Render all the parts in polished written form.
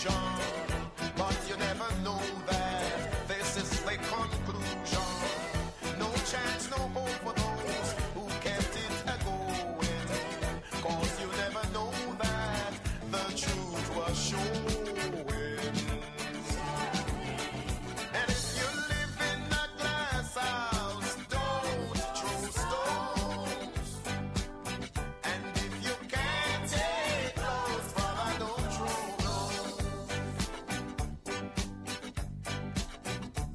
but you never know that this is the conclusion. No chance, no hope for those who kept it a-going, 'cause you never know that the truth was showing. And if you live in a glass house, don't throw stones. And if you can't take those, brother, don't throw those.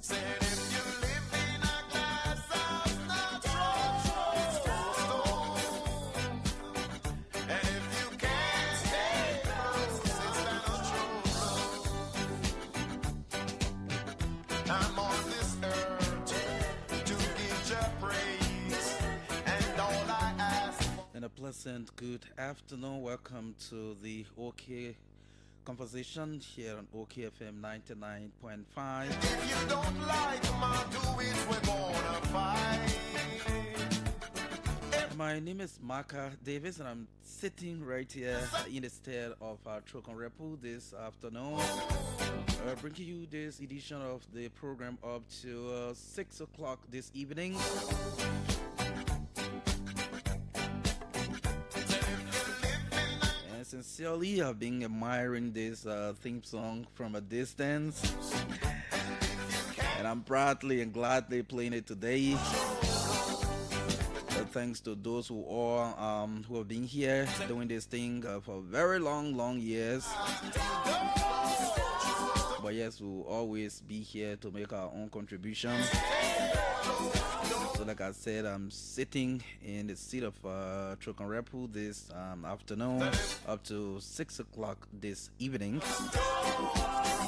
Said if you live in a glass house, not throw stones. And if you can't take those, sister, don't throw those. I'm on this earth to give your praise, and all I ask for. And a pleasant good afternoon. Welcome to the OK Conversation here on OKFM 99.5. If you don't like my doings, we're gonna fight. My name is Marka Davis, and I'm sitting right here in the stead of Trokon Repu this afternoon, bringing you this edition of the program up to 6 o'clock this evening. And sincerely, I've been admiring this theme song from a distance, and I'm proudly and gladly playing it today. Thanks to those who have been here doing this thing for very long years. But yes, we'll always be here to make our own contribution. So like I said, I'm sitting in the seat of Trokon Repu this afternoon up to 6 o'clock this evening.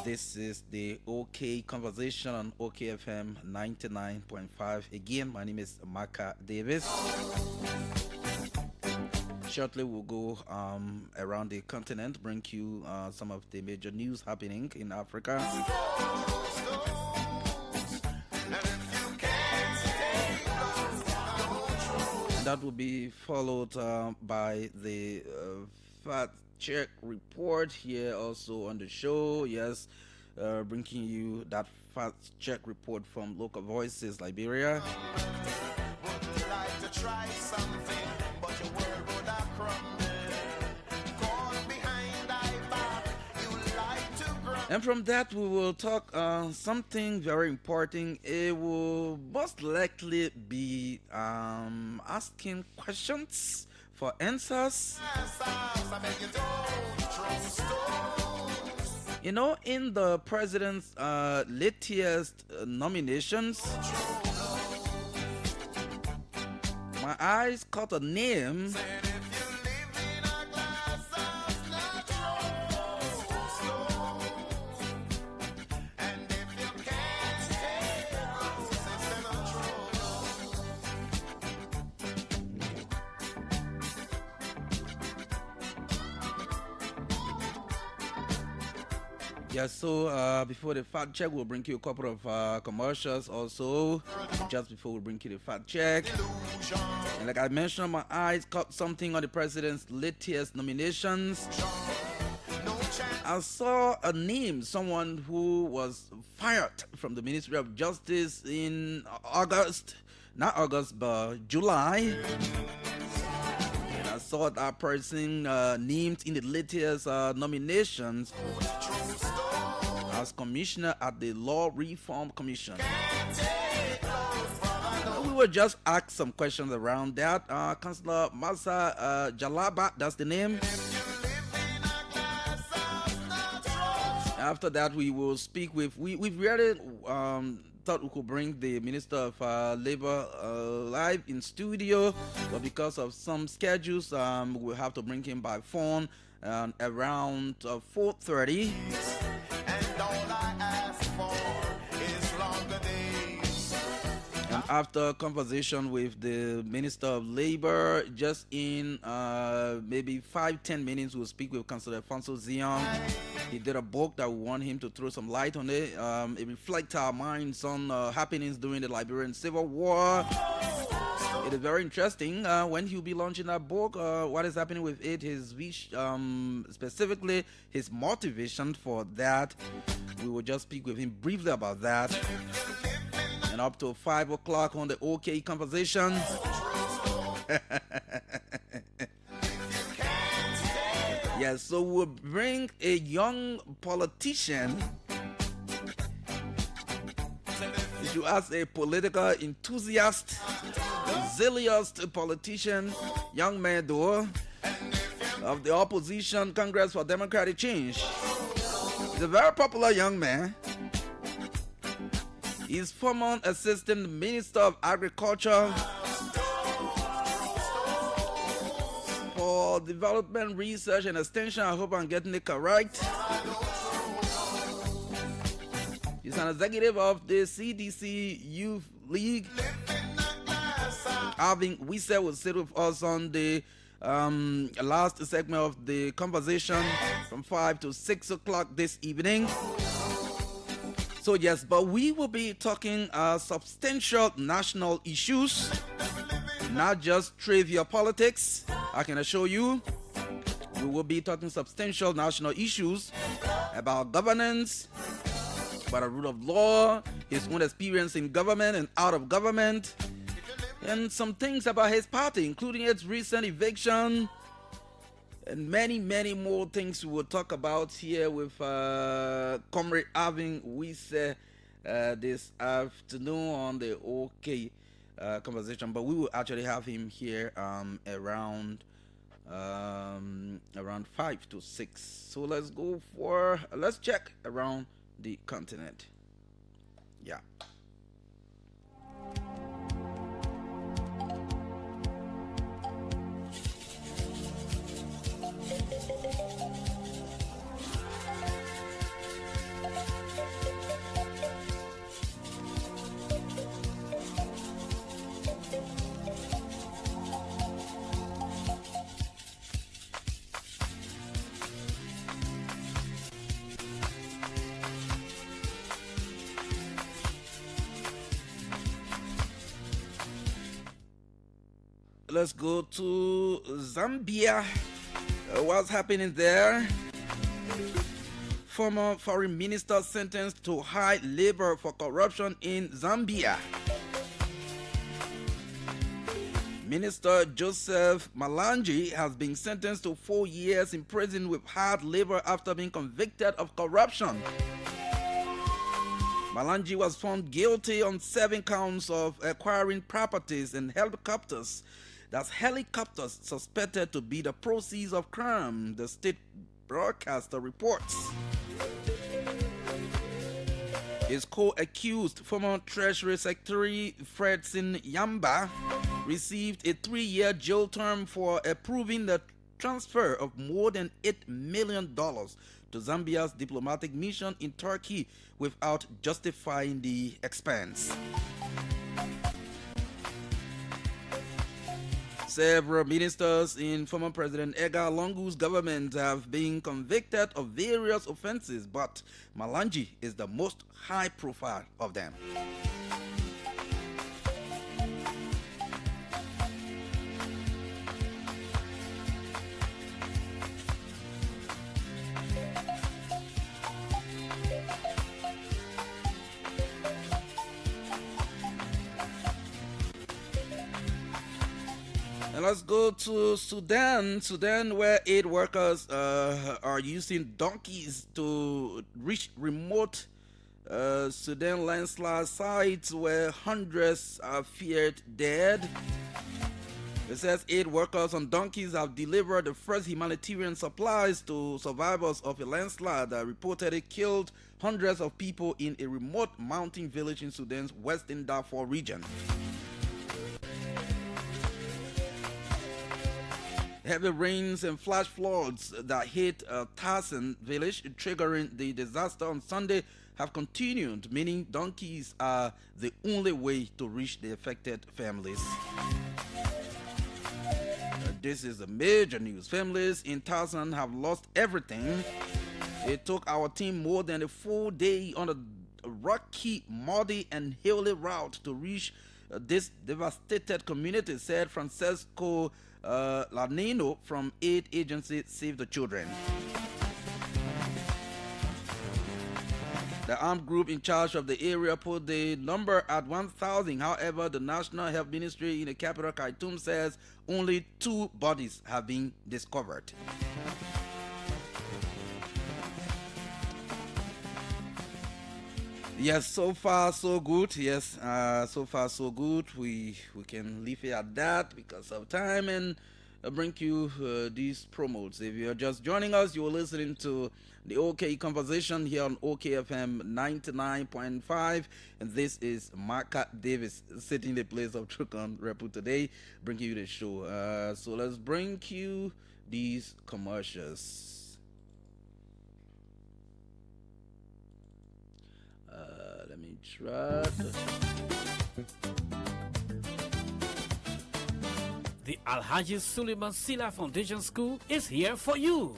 This is the OK Conversation on OKFM 99.5. Again, my name is Marka Davis. Shortly, we'll go around the continent, bring you some of the major news happening in Africa. And that will be followed by the fact check report here also on the show. Yes, bringing you that fact check report from Local Voices Liberia. Would like to try something, but your world would have crumbled. Caught behind thy back, you like to grumble. And from that, we will talk something very important. It will most likely be asking questions for answers. I beg you, don't throw stones. You know, in the president's latest nominations, my eyes caught a name Said if you live in a glass house, not throw stones. And if you can't take those, sister, don't throw Yeah, so before the fact check, we'll bring you a couple of commercials also. Just before we bring you the fact check. illusion. And like I mentioned, my eyes caught something on the president's latest nominations. No chance. I saw a name, someone who was fired from the Ministry of Justice in August, not August, but July. And I saw that person named in the latest nominations as commissioner at the Law Reform Commission. We will just ask some questions around that. Councillor Masa Jalaba, that's the name. After that, we will speak with. We've really thought we could bring the Minister of Labor live in studio, but because of some schedules, we'll have to bring him by phone around 4:30. And all I ask for is longer days. And after conversation with the Minister of Labor, just in maybe 5-10 minutes, we'll speak with Councillor Alfonso Zion. He did a book that we want him to throw some light on it. It reflects our minds on happenings during the Liberian Civil War. It is very interesting when he'll be launching that book. What is happening with it? His specifically his motivation for that. We will just speak with him briefly about that. And up to 5 o'clock on the OK conversation. Yes, so we'll bring a young politician. If you ask a political enthusiast, zealous politician, young man though, of the opposition Congress for Democratic Change. He's a very popular young man. He's former Assistant Minister of Agriculture for Development, Research and Extension. I hope I'm getting it correct. He's an executive of the CDC Youth League. Alvin Wisse will sit with us on the last segment of the conversation from 5 to 6 o'clock this evening. So yes, but we will be talking substantial national issues, not just trivial politics. I can assure you, we will be talking substantial national issues about governance, about the rule of law, his own experience in government and out of government, and some things about his party, including its recent eviction, and many, many more things we will talk about here with Comrade Alvin Wisse this afternoon on the OK conversation. But we will actually have him here around 5 to 6. So let's check around the continent. Yeah. Let's go to Zambia. What's happening there? Former foreign minister sentenced to high labor for corruption in Zambia. Minister Joseph Malanji has been sentenced to 4 years in prison with hard labor after being convicted of corruption. Malanji was found guilty on 7 counts of acquiring properties and helicopters. That's helicopters suspected to be the proceeds of crime, the state broadcaster reports. His co-accused, former Treasury Secretary Fredson Yamba, received a 3-year jail term for approving the transfer of more than $8 million to Zambia's diplomatic mission in Turkey without justifying the expense. Several ministers in former President Edgar Lungu's government have been convicted of various offenses, but Malanji is the most high profile of them. And let's go to Sudan, where aid workers are using donkeys to reach remote Sudan landslide sites where hundreds are feared dead. It says aid workers on donkeys have delivered the first humanitarian supplies to survivors of a landslide that reportedly killed hundreds of people in a remote mountain village in Sudan's western Darfur region. Heavy rains and flash floods that hit Tarsan village, triggering the disaster on Sunday, have continued, meaning donkeys are the only way to reach the affected families. This is a major news. Families in Tarsan have lost everything. It took our team more than a full day on a rocky, muddy, and hilly route to reach this devastated community, said Francesco Lanino from aid agency Save the Children. The armed group in charge of the area put the number at 1,000. However, the National Health Ministry in the capital, Khartoum, says only 2 bodies have been discovered. Yes, so far so good. Yes, so far so good. We can leave it at that because of time and bring you these promos. If you're just joining us, you're listening to the OK Conversation here on OKFM 99.5, and this is Marka Davis sitting in the place of Trukon Repu today, bringing you the show. So let's bring you these commercials. Let me try. The Alhaji Suleiman Sila Foundation School is here for you.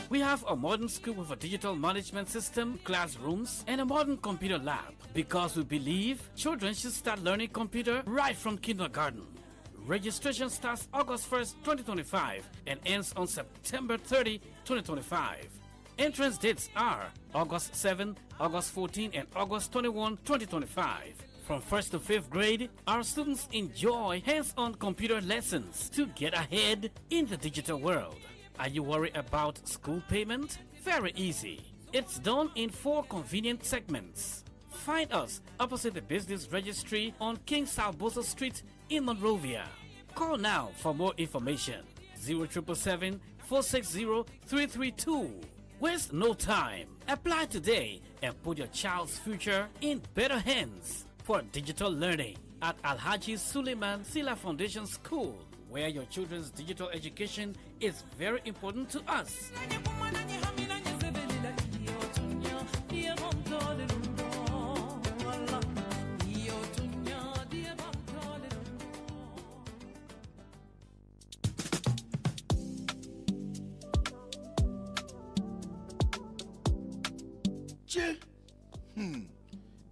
We have a modern school with a digital management system, classrooms, and a modern computer lab because we believe children should start learning computer right from kindergarten. Registration starts August 1st, 2025 and ends on September 30, 2025. Entrance dates are August 7, August 14, and August 21, 2025. From 1st to 5th grade, our students enjoy hands-on computer lessons to get ahead in the digital world. Are you worried about school payment? Very easy. It's done in 4 convenient segments. Find us opposite the business registry on King Salbosa Street in Monrovia. Call now for more information. 0777 460 332. Waste no time. Apply today and put your child's future in better hands for digital learning at Alhaji Suleiman Sila Foundation School, where your children's digital education is very important to us.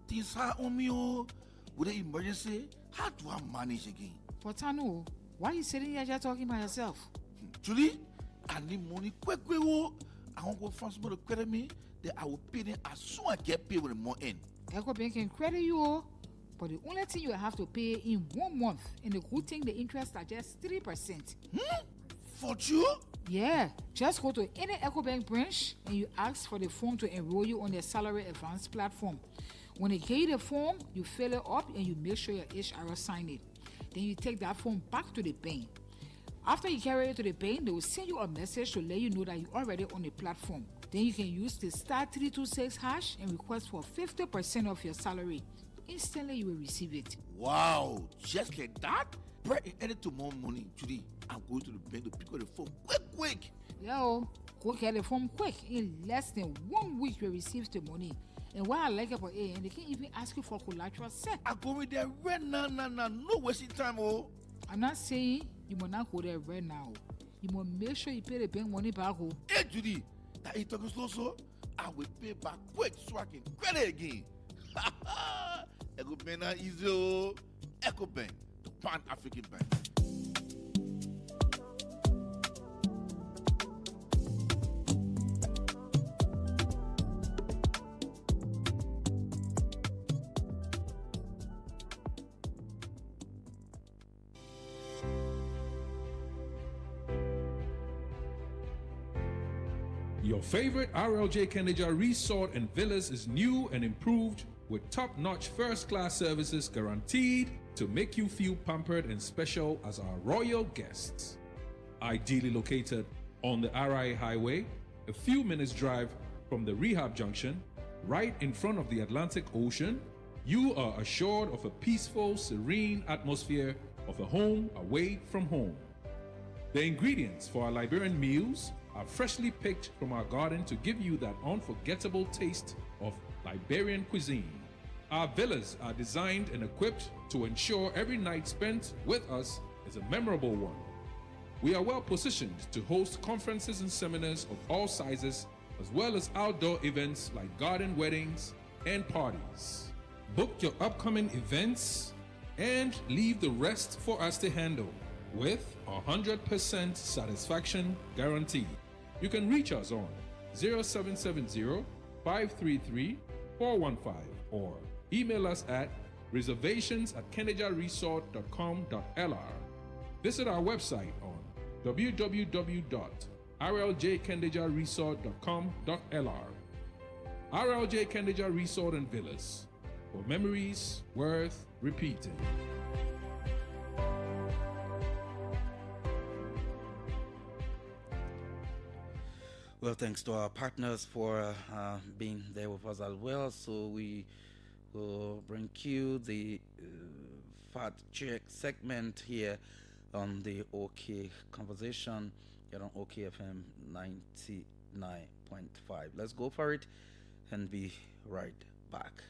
Things are on me with the emergency. How do I manage again? But I know. Why are you sitting here just talking by yourself? Julie, I need money quick. I want to go find somebody to credit me. Then I will pay them as soon as I get paid with the more in. EcoBank can credit you, but the only thing you have to pay in 1 month, and the good thing, the interest are just 3%. For you? Yeah, just go to any EcoBank branch and you ask for the form to enroll you on their salary advance platform. When they give you the form, you fill it up and you make sure your HR sign it. Then you take that form back to the bank. After you carry it to the bank, they will send you a message to let you know that you're already on the platform. Then you can use the *326# and request for 50% of your salary. Instantly, you will receive it. Wow, just like that? Bring any to more money today. I'm going to the bank to pick up the phone quick. Yo, go get the form quick. In less than 1 week, you will receive the money. And what I like about it, and they can even ask you for collateral set. I go with there right now, no wasting time, oh. I'm not saying you must not go there right now. You must make sure you pay the bank money back. Hey, Judy, that you talking slow, so I will pay back quick so I can credit again. EcoBank not easy, oh. EcoBank, the Pan-African Bank. Your favorite RLJ Kenneja Resort and Villas is new and improved with top-notch first-class services guaranteed to make you feel pampered and special as our royal guests. Ideally located on the RI Highway, a few minutes drive from the rehab junction, right in front of the Atlantic Ocean, you are assured of a peaceful, serene atmosphere of a home away from home. The ingredients for our Liberian meals are freshly picked from our garden to give you that unforgettable taste of Liberian cuisine. Our villas are designed and equipped to ensure every night spent with us is a memorable one. We are well positioned to host conferences and seminars of all sizes, as well as outdoor events like garden weddings and parties. Book your upcoming events and leave the rest for us to handle with 100% satisfaction guarantee. You can reach us on 0770 533 415 or email us at reservations@kendejaresort.com.lr. Visit our website on www.rljkendejaresort.com.lr. RLJ Kendeja Resort and Villas, for memories worth repeating. Well, thanks to our partners for being there with us as well. So we will bring you the fact check segment here on the OK Conversation here on OKFM 99.5. Let's go for it and be right back.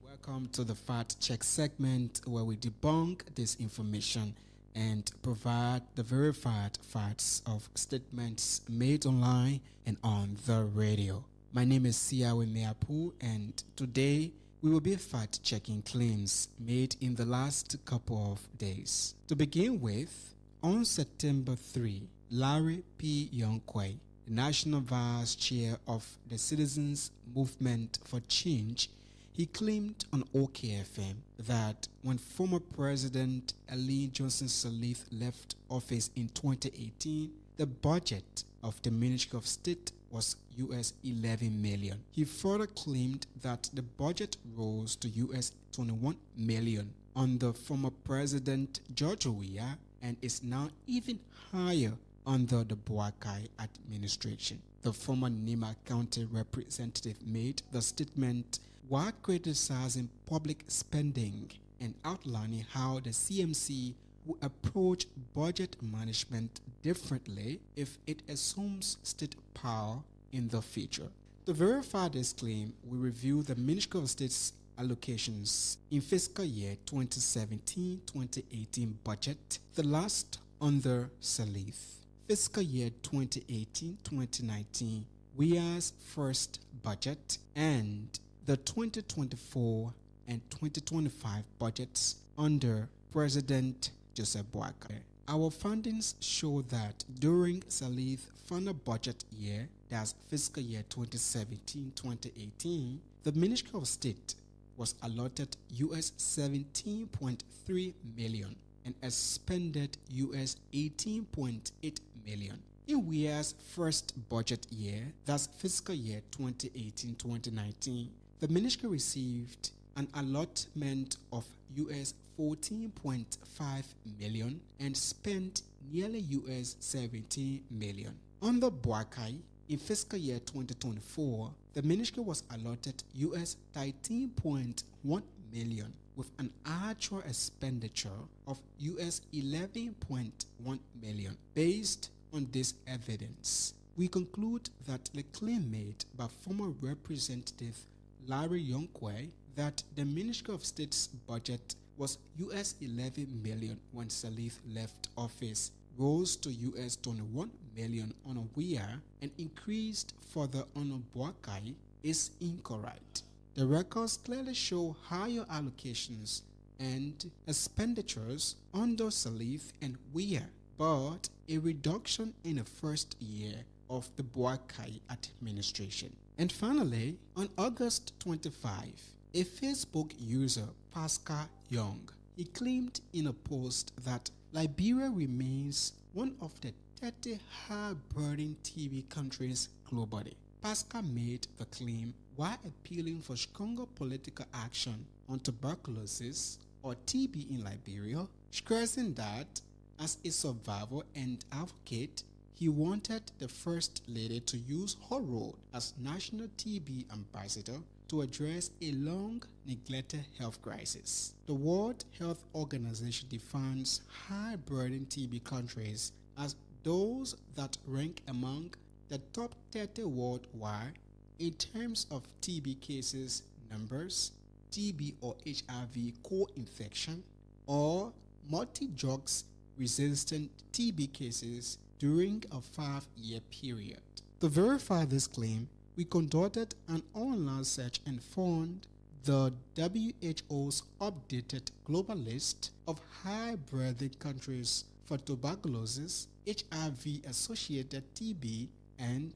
Welcome to the Fact Check segment where we debunk disinformation and provide the verified facts of statements made online and on the radio. My name is Siawe Meapu, and today we will be fact-checking claims made in the last couple of days. To begin with, on September 3, Larry P. Yonkwei, the National Vice Chair of the Citizens Movement for Change, he claimed on OKFM that when former President Ali Johnson Sirleaf left office in 2018, the budget of the Ministry of State was US 11 million. He further claimed that the budget rose to US 21 million under former President George Weah and is now even higher under the Boakai administration. The former Nima County representative made the statement while criticizing public spending and outlining how the CMC will approach budget management differently if it assumes state power in the future. To verify this claim, we review the Ministry of State's allocations in fiscal year 2017-2018 budget, the last under Sirleaf. Fiscal year 2018-2019, Weah's first budget, and the 2024 and 2025 budgets under President Joseph Boakai. Our findings show that during Sirleaf's final budget year, that's fiscal year 2017-2018, the Ministry of State was allotted US 17.3 million and expended US 18.8 million. In Weah's first budget year, that's fiscal year 2018-2019, the ministry received an allotment of US 14.5 million and spent nearly US 17 million. Under Boakai, in fiscal year 2024, the ministry was allotted US 13.1 million with an actual expenditure of US 11.1 million. Based on this evidence, we conclude that the claim made by former Representative Larry Yonkwei that the Ministry of State's budget was US 11 million when Sirleaf left office rose to US 21 million on Weah and increased further on Boakai is incorrect. The records clearly show higher allocations and expenditures under Sirleaf and Weah, but a reduction in the first year of the Boakai administration. And finally, on August 25, a Facebook user, Pascal Young, he claimed in a post that Liberia remains one of the 30 high-burden TB countries globally. Pascal made the claim while appealing for stronger political action on tuberculosis or TB in Liberia, stressing that as a survivor and advocate, he wanted the First Lady to use her role as National TB Ambassador to address a long-neglected health crisis. The World Health Organization defines high-burden TB countries as those that rank among the top 30 worldwide in terms of TB cases numbers, TB or HIV co-infection, or multi-drugs resistant TB cases during a 5-year period. To verify this claim, we conducted an online search and found the WHO's updated global list of high-breathing countries for tuberculosis, HIV-associated TB, and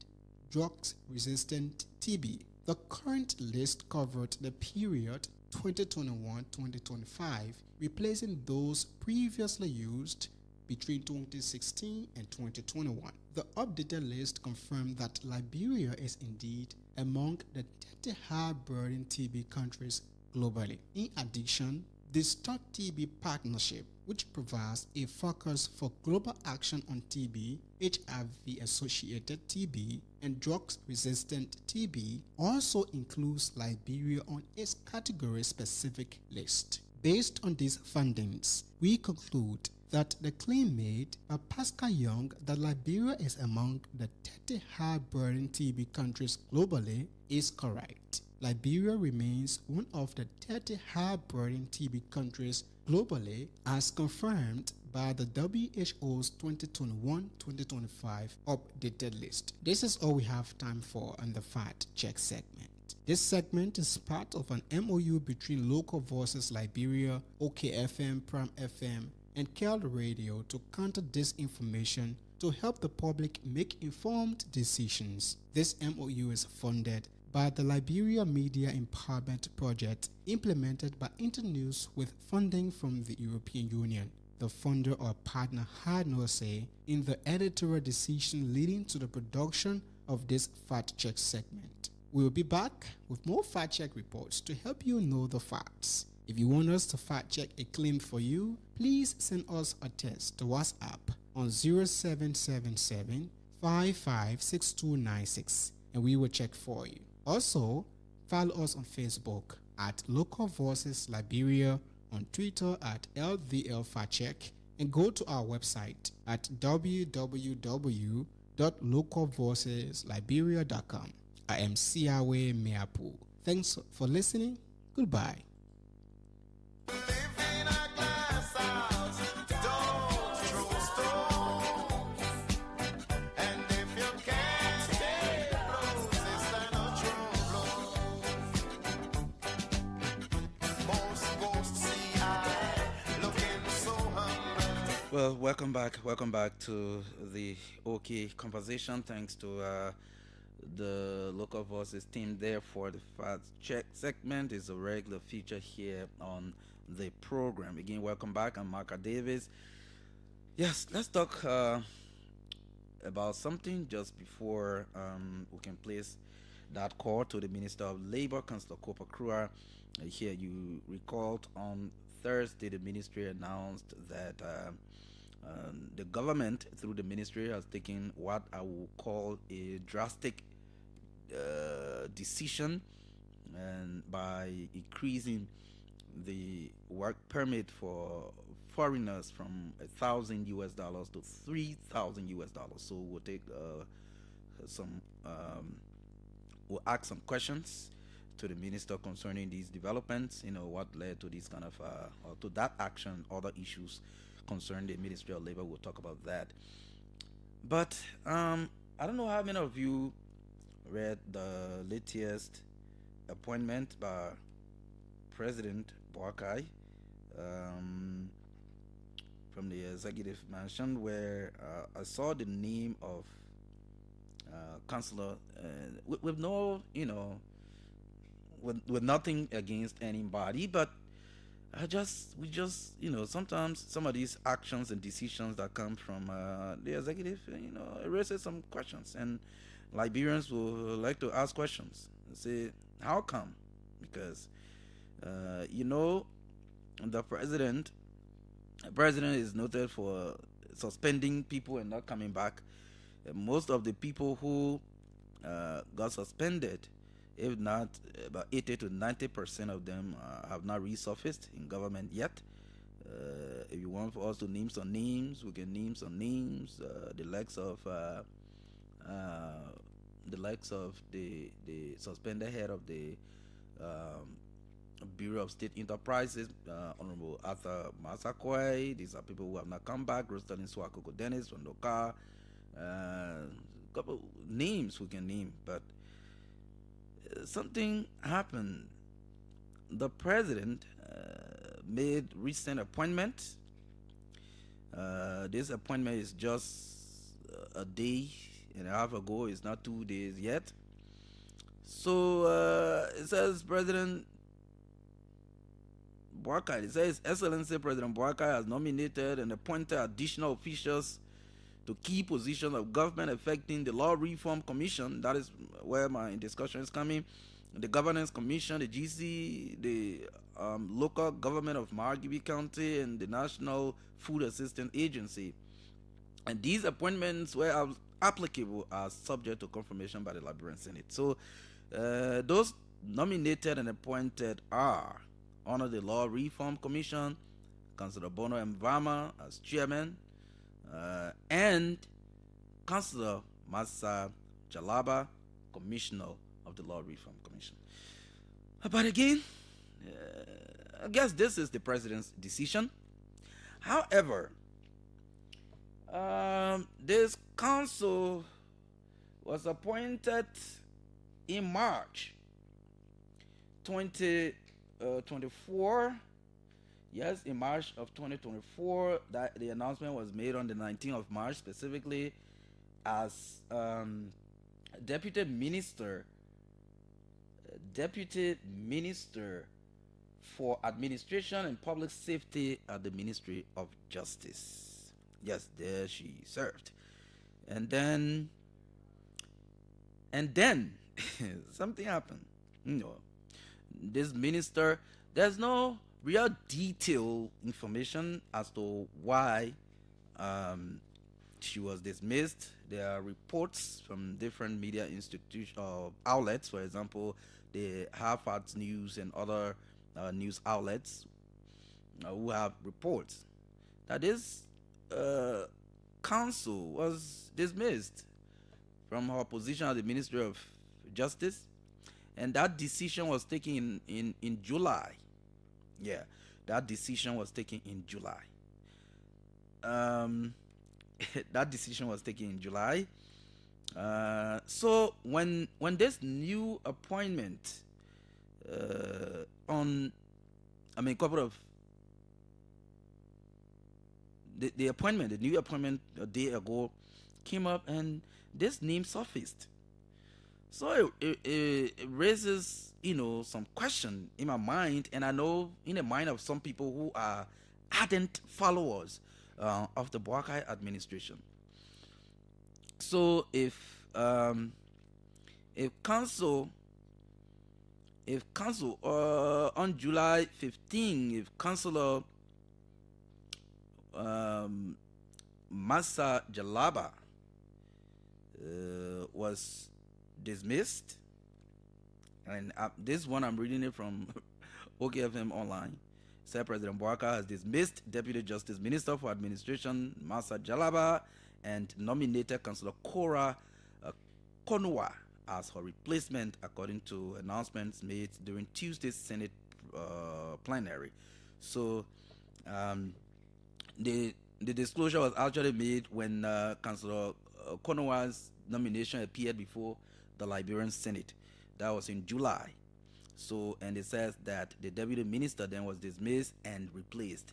drug-resistant TB. The current list covered the period 2021-2025, replacing those previously used between 2016 and 2021. The updated list confirmed that Liberia is indeed among the 30 high-burden TB countries globally. In addition, the Stop TB Partnership, which provides a focus for global action on TB, HIV-associated TB, and drugs-resistant TB, also includes Liberia on its category-specific list. Based on these findings, we conclude that the claim made by Pascal Young that Liberia is among the 30 high-burden TB countries globally is correct. Liberia remains one of the 30 high-burden TB countries globally as confirmed by the WHO's 2021-2025 updated list. This is all we have time for on the Fact Check segment. This segment is part of an MOU between Local Voices Liberia, OKFM, Prime FM, and Kel Radio to counter disinformation to help the public make informed decisions. This MOU is funded by the Liberia Media Empowerment Project implemented by Internews with funding from the European Union. The funder or partner had no say in the editorial decision leading to the production of this Fact Check segment. We will be back with more Fact Check reports to help you know the facts. If you want us to fact check a claim for you, please send us a text to WhatsApp on 0777 556296 and we will check for you. Also, follow us on Facebook at Local Voices Liberia, on Twitter at LVL Fact Check, and go to our website at www.localvoicesliberia.com. I am Siawe Meapu. Thanks for listening. Goodbye. Live in a glass house, don't throw stones. And if you can't take roses, then don't throw blows. Most ghosts see I looking so humble. Well, welcome back to the OK conversation. Thanks to the Local Voices team there for the Fact Check segment. Is a regular feature here on the program. Again, welcome back. I'm Marka Davis. Yes, let's talk about something just before we can place that call to the Minister of Labor, Councillor Kopa Krua. Here, you recalled on Thursday, the ministry announced that the government, through the ministry, has taken what I will call a drastic decision, and by increasing the work permit for foreigners from $1,000 US to $3,000 US. So we'll take we'll ask some questions to the minister concerning these developments. What led to this kind of or to that action, other issues concerning the Ministry of Labor. We'll talk about that. But I don't know how many of you read the latest appointment by President Boakai from the executive mansion, where I saw the name of Councillor with no, with nothing against anybody, but we just sometimes some of these actions and decisions that come from the executive raises some questions, and Liberians will like to ask questions and say, how come? Because the president is noted for suspending people and not coming back. Most of the people who got suspended, if not about 80 to 90% of them, have not resurfaced in government yet. If you want for us to name some names, we can name some names. The likes of the suspended head of the Bureau of State Enterprises, Honorable Arthur Masakwe. These are people who have not come back. Rostalin Swakoko Dennis from Doka. Couple names we can name, but something happened the president made recent appointment. This appointment is just a day and a half ago. It's not 2 days yet. So it says President Marka. It says Excellency President Marka has nominated and appointed additional officials to key positions of government affecting the Law Reform Commission. That is where my discussion is coming. The Governance Commission, the GC, the local government of Marka County, and the National Food Assistance Agency. And these appointments, where applicable, are subject to confirmation by the Liberian Senate. So those nominated and appointed are under the Law Reform Commission, Councillor Bono Mvama as chairman, and Councillor Masa Jalaba, commissioner of the Law Reform Commission. But again, I guess this is the president's decision. However, this council was appointed in March 2024. Yes, in March of 2024, that the announcement was made on the 19th of March, specifically as Deputy Minister for Administration and Public Safety at the Ministry of Justice. Yes, there she served. And then something happened. This minister, there's no real detailed information as to why she was dismissed. There are reports from different media institutions outlets, for example, the Harvard News and other news outlets who have reports that this council was dismissed from her position at the Ministry of Justice, and that decision was taken in July. Yeah, that decision was taken in July. That decision was taken in July. So when this new appointment couple of the appointment, the new appointment a day ago came up, and this name surfaced. So it raises, some question in my mind, and I know in the mind of some people who are ardent followers of the Marka administration. So if council on July 15, if Councillor Masa Jalaba was dismissed, and this one I'm reading it from OKFM Online. Said President Marka has dismissed Deputy Justice Minister for Administration Masa Jalaba and nominated Councillor Cora Konwa as her replacement, according to announcements made during Tuesday's Senate plenary. So the disclosure was actually made when Councillor Konwa's nomination appeared before the Liberian Senate. That was in July. So, and it says that the deputy minister then was dismissed and replaced.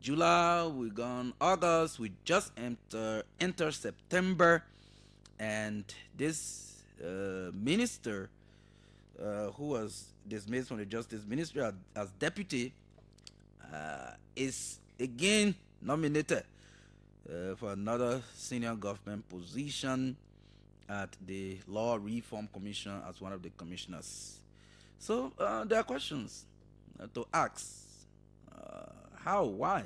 July, we gone August, we just enter September, and this minister who was dismissed from the Justice Ministry as deputy is again nominated for another senior government position at the Law Reform Commission as one of the commissioners. So there are questions to ask. How? Why?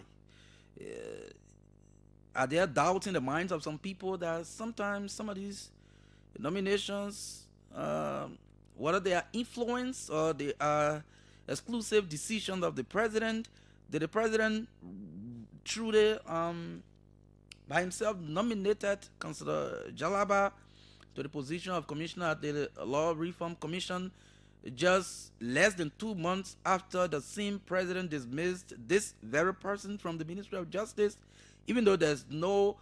Are there doubts in the minds of some people that sometimes some of these nominations, whether they are influence or they are exclusive decisions of the president, did the president truly by himself nominated Councillor Jalaba to the position of commissioner at the Law Reform Commission just less than 2 months after the same president dismissed this very person from the Ministry of Justice, even though there's no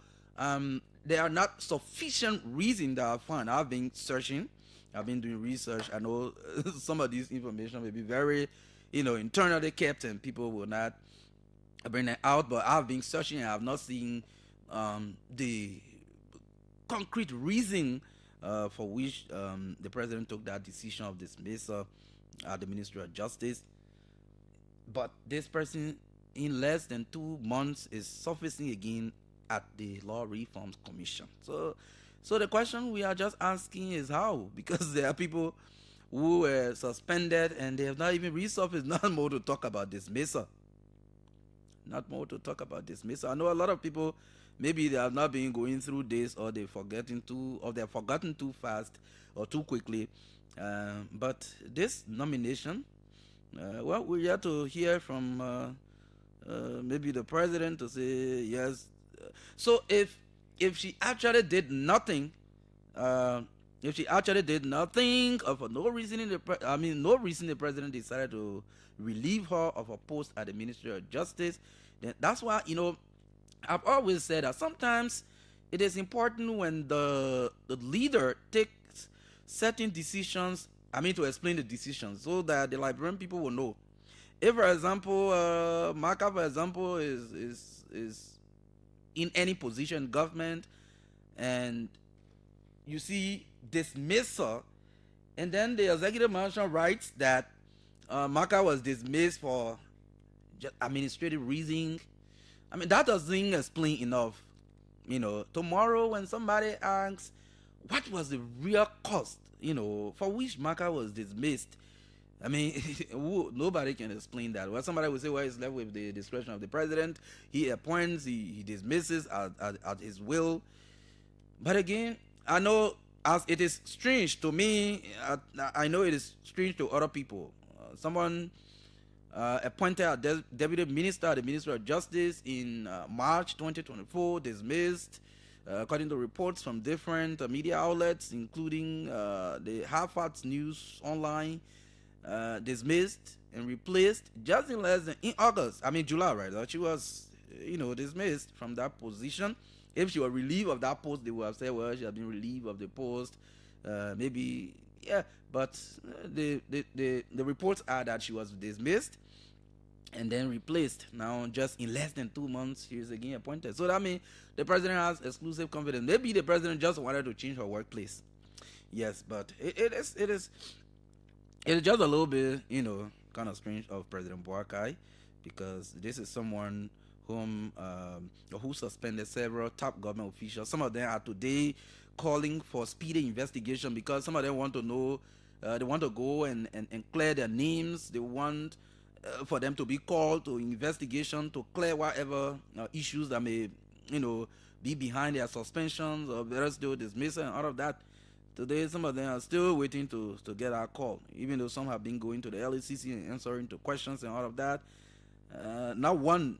there are not sufficient reasons that I found. I've been searching, I've been doing research. I know some of this information may be very internally kept and people will not bring it out. But I've been searching and I've not seen the concrete reason for which the president took that decision of dismissal at the Ministry of Justice. But this person, in less than 2 months, is surfacing again at the Law Reforms Commission. So the question we are just asking is how, because there are people who were suspended and they have not even resurfaced. Not more to talk about dismissal. Not more to talk about dismissal. I know a lot of people, maybe they have not been going through this, or they've forgotten too fast or too quickly. But this nomination, well, we're here to hear from maybe the president to say yes. So if she actually did nothing, or for no reason, no reason the president decided to relieve her of her post at the Ministry of Justice, then that's why I've always said that sometimes it is important when the leader takes certain decisions, to explain the decisions so that the Liberian people will know. If, for example, Marka, for example, is in any position in government, and you see dismissal, and then the executive mansion writes that Marka was dismissed for just administrative reasons, that doesn't explain enough. Tomorrow when somebody asks what was the real cost, for which Marka was dismissed, nobody can explain that. Well, somebody will say, well, it's left with the discretion of the president. He appoints, he dismisses at his will. But again, I know, as it is strange to me, I know it is strange to other people. Someone appointed as deputy minister at the Ministry of Justice in March 2024, dismissed, according to reports from different media outlets, including the Harvard News Online, dismissed and replaced just in August, July, right? She was, dismissed from that position. If she was relieved of that post, they would have said, well, she has been relieved of the post. Maybe, yeah, but the reports are that she was dismissed and then replaced. Now, just in less than 2 months, she is again appointed. So that means the president has exclusive confidence. Maybe the president just wanted to change her workplace. Yes, but it is just a little bit, kind of strange of President Boakai, because this is someone who suspended several top government officials. Some of them are today calling for speedy investigation because some of them want to know, they want to go and clear their names. They want for them to be called to investigation to clear whatever issues that may, be behind their suspensions or rest of dismissal and all of that. Today, some of them are still waiting to get our call, even though some have been going to the LECC and answering to questions and all of that. Not one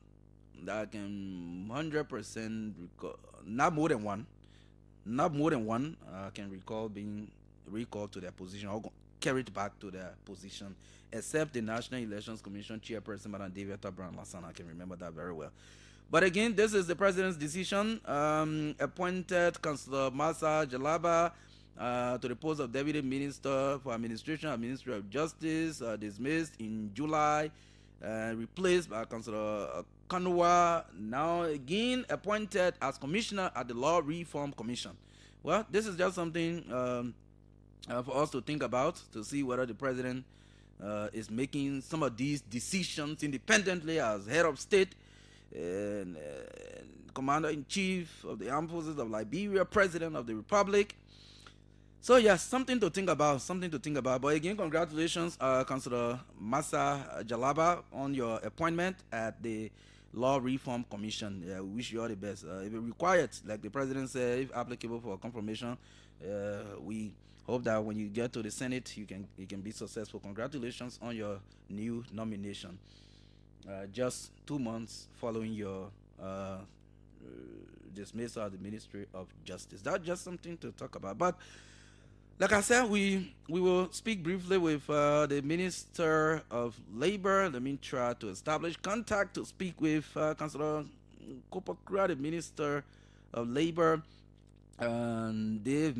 that can 100% recall, not more than one can recall being recalled to their position or carried back to their position, except the National Elections Commission chairperson, Madam Daviata Brown Lasana. I can remember that very well. But again, this is the president's decision. Appointed Councillor Masa Jalaba to the post of Deputy Minister for Administration at Ministry of Justice, dismissed in July, replaced by Councillor Kanua, now again appointed as Commissioner at the Law Reform Commission. Well, this is just something for us to think about, to see whether the president is making some of these decisions independently as head of state and Commander-in-Chief of the Armed Forces of Liberia, President of the Republic. So yes, something to think about. But again, congratulations, Councillor Masa Jalaba, on your appointment at the Law Reform Commission. We wish you all the best. If it required, like the president said, if applicable for confirmation, we hope that when you get to the Senate, you can be successful. Congratulations on your new nomination. Just 2 months following your dismissal of the Ministry of Justice. That's just something to talk about. But like I said, we will speak briefly with the Minister of Labor. Let me try to establish contact to speak with Councillor Kopakura, the Minister of Labor. And they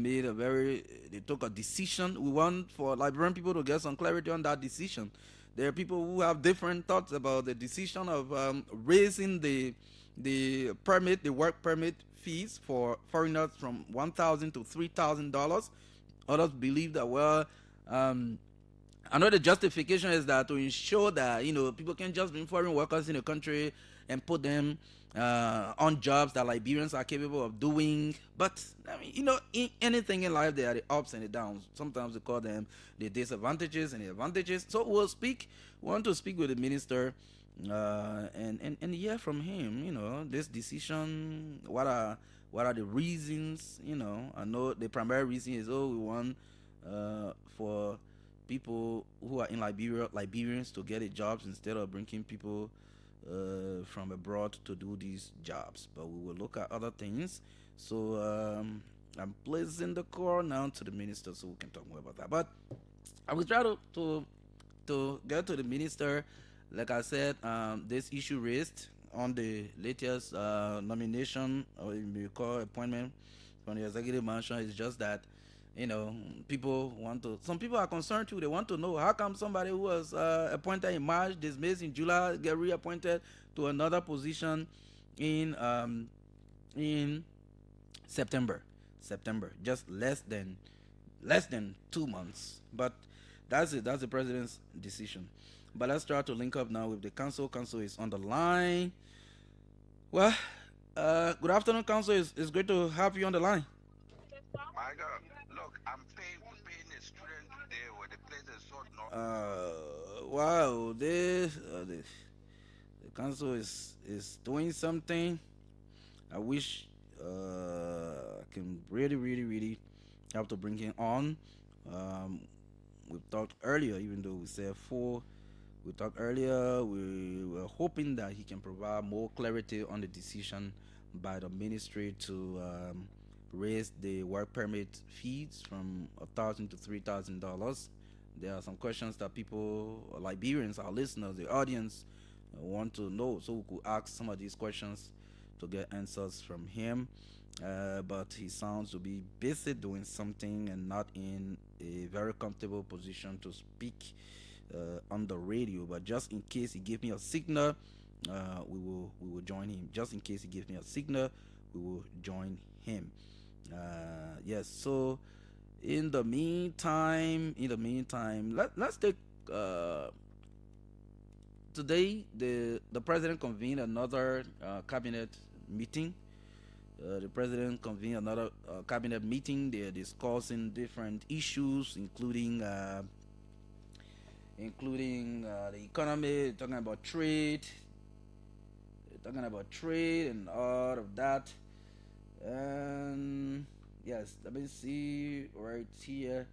took a decision. We want for Liberian people to get some clarity on that decision. there are people who have different thoughts about the decision of raising the work permit fees for foreigners from $1,000 to $3,000. Others believe that, well, I know the justification is that to ensure that people can just bring foreign workers in the country and put them on jobs that Liberians are capable of doing. But I mean, in anything in life, there are the ups and the downs. Sometimes we call them the disadvantages and the advantages. So we want to speak with the minister and hear from him. This decision. What are the reasons? I know the primary reason is we want for people who are in Liberians to get a jobs instead of bringing people from abroad to do these jobs. But we will look at other things. So I'm placing the call now to the minister so we can talk more about that. But I will try to get to the minister. Like I said, this issue raised on the latest nomination, or you call appointment from the executive mansion, is just that some people are concerned too. They want to know how come somebody who was appointed in March, dismissed in July, get reappointed to another position in September, just less than 2 months. But that's it. That's the president's decision. But let's try to link up now with the council. Council is on the line. Well, good afternoon, council. It's great to have you on the line. Marka, look, I'm paying a student today where the place is so normal. Wow, the council is doing something. I wish I can really have to bring him on. We talked earlier, even though we said 4. We talked earlier. We were hoping that he can provide more clarity on the decision by the ministry to raise the work permit fees from $1,000 to $3,000. There are some questions that people, Liberians, our listeners, the audience, want to know. So we could ask some of these questions to get answers from him. But he sounds to be busy doing something and not in a very comfortable position to speak on the radio. But just in case he gives me a signal, we will join him. Just in case he gives me a signal, we will join him. Yes. So in the meantime, let's take today the president convened another cabinet meeting. The president convened another cabinet meeting. They're discussing different issues, including the economy, talking about trade, and all of that. And yes, let me see right here.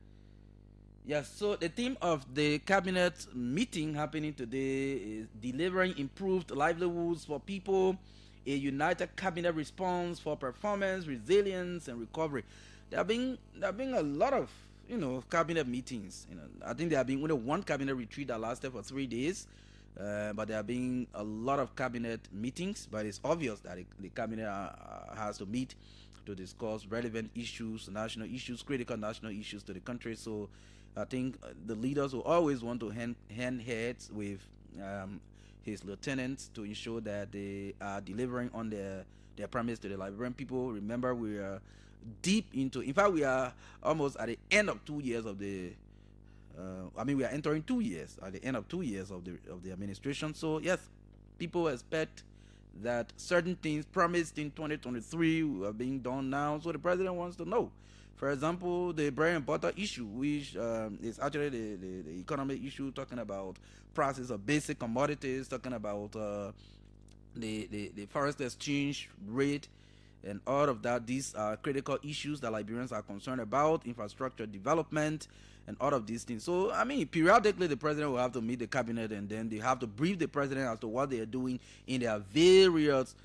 Yes, so the theme of the cabinet meeting happening today is delivering improved livelihoods for people, a united cabinet response for performance, resilience, and recovery. There have been a lot of cabinet meetings. I think there have been only one cabinet retreat that lasted for 3 days, but there have been a lot of cabinet meetings. But it's obvious that the cabinet has to meet to discuss relevant issues, national issues, critical national issues to the country. So I think the leaders will always want to hand heads with his lieutenants to ensure that they are delivering on their promise to the Liberian people. Remember, we are deep into, in fact, we are almost at the end of 2 years of the we are entering 2 years, at the end of 2 years of the administration. So yes, people expect that certain things promised in 2023 are being done now. So the president wants to know, for example, the bread and butter issue, which is actually the economic issue, talking about prices of basic commodities, talking about the forest exchange rate and all of that. These are critical issues that Liberians are concerned about, infrastructure development and all of these things. So periodically the president will have to meet the cabinet, and then they have to brief the president as to what they are doing in their various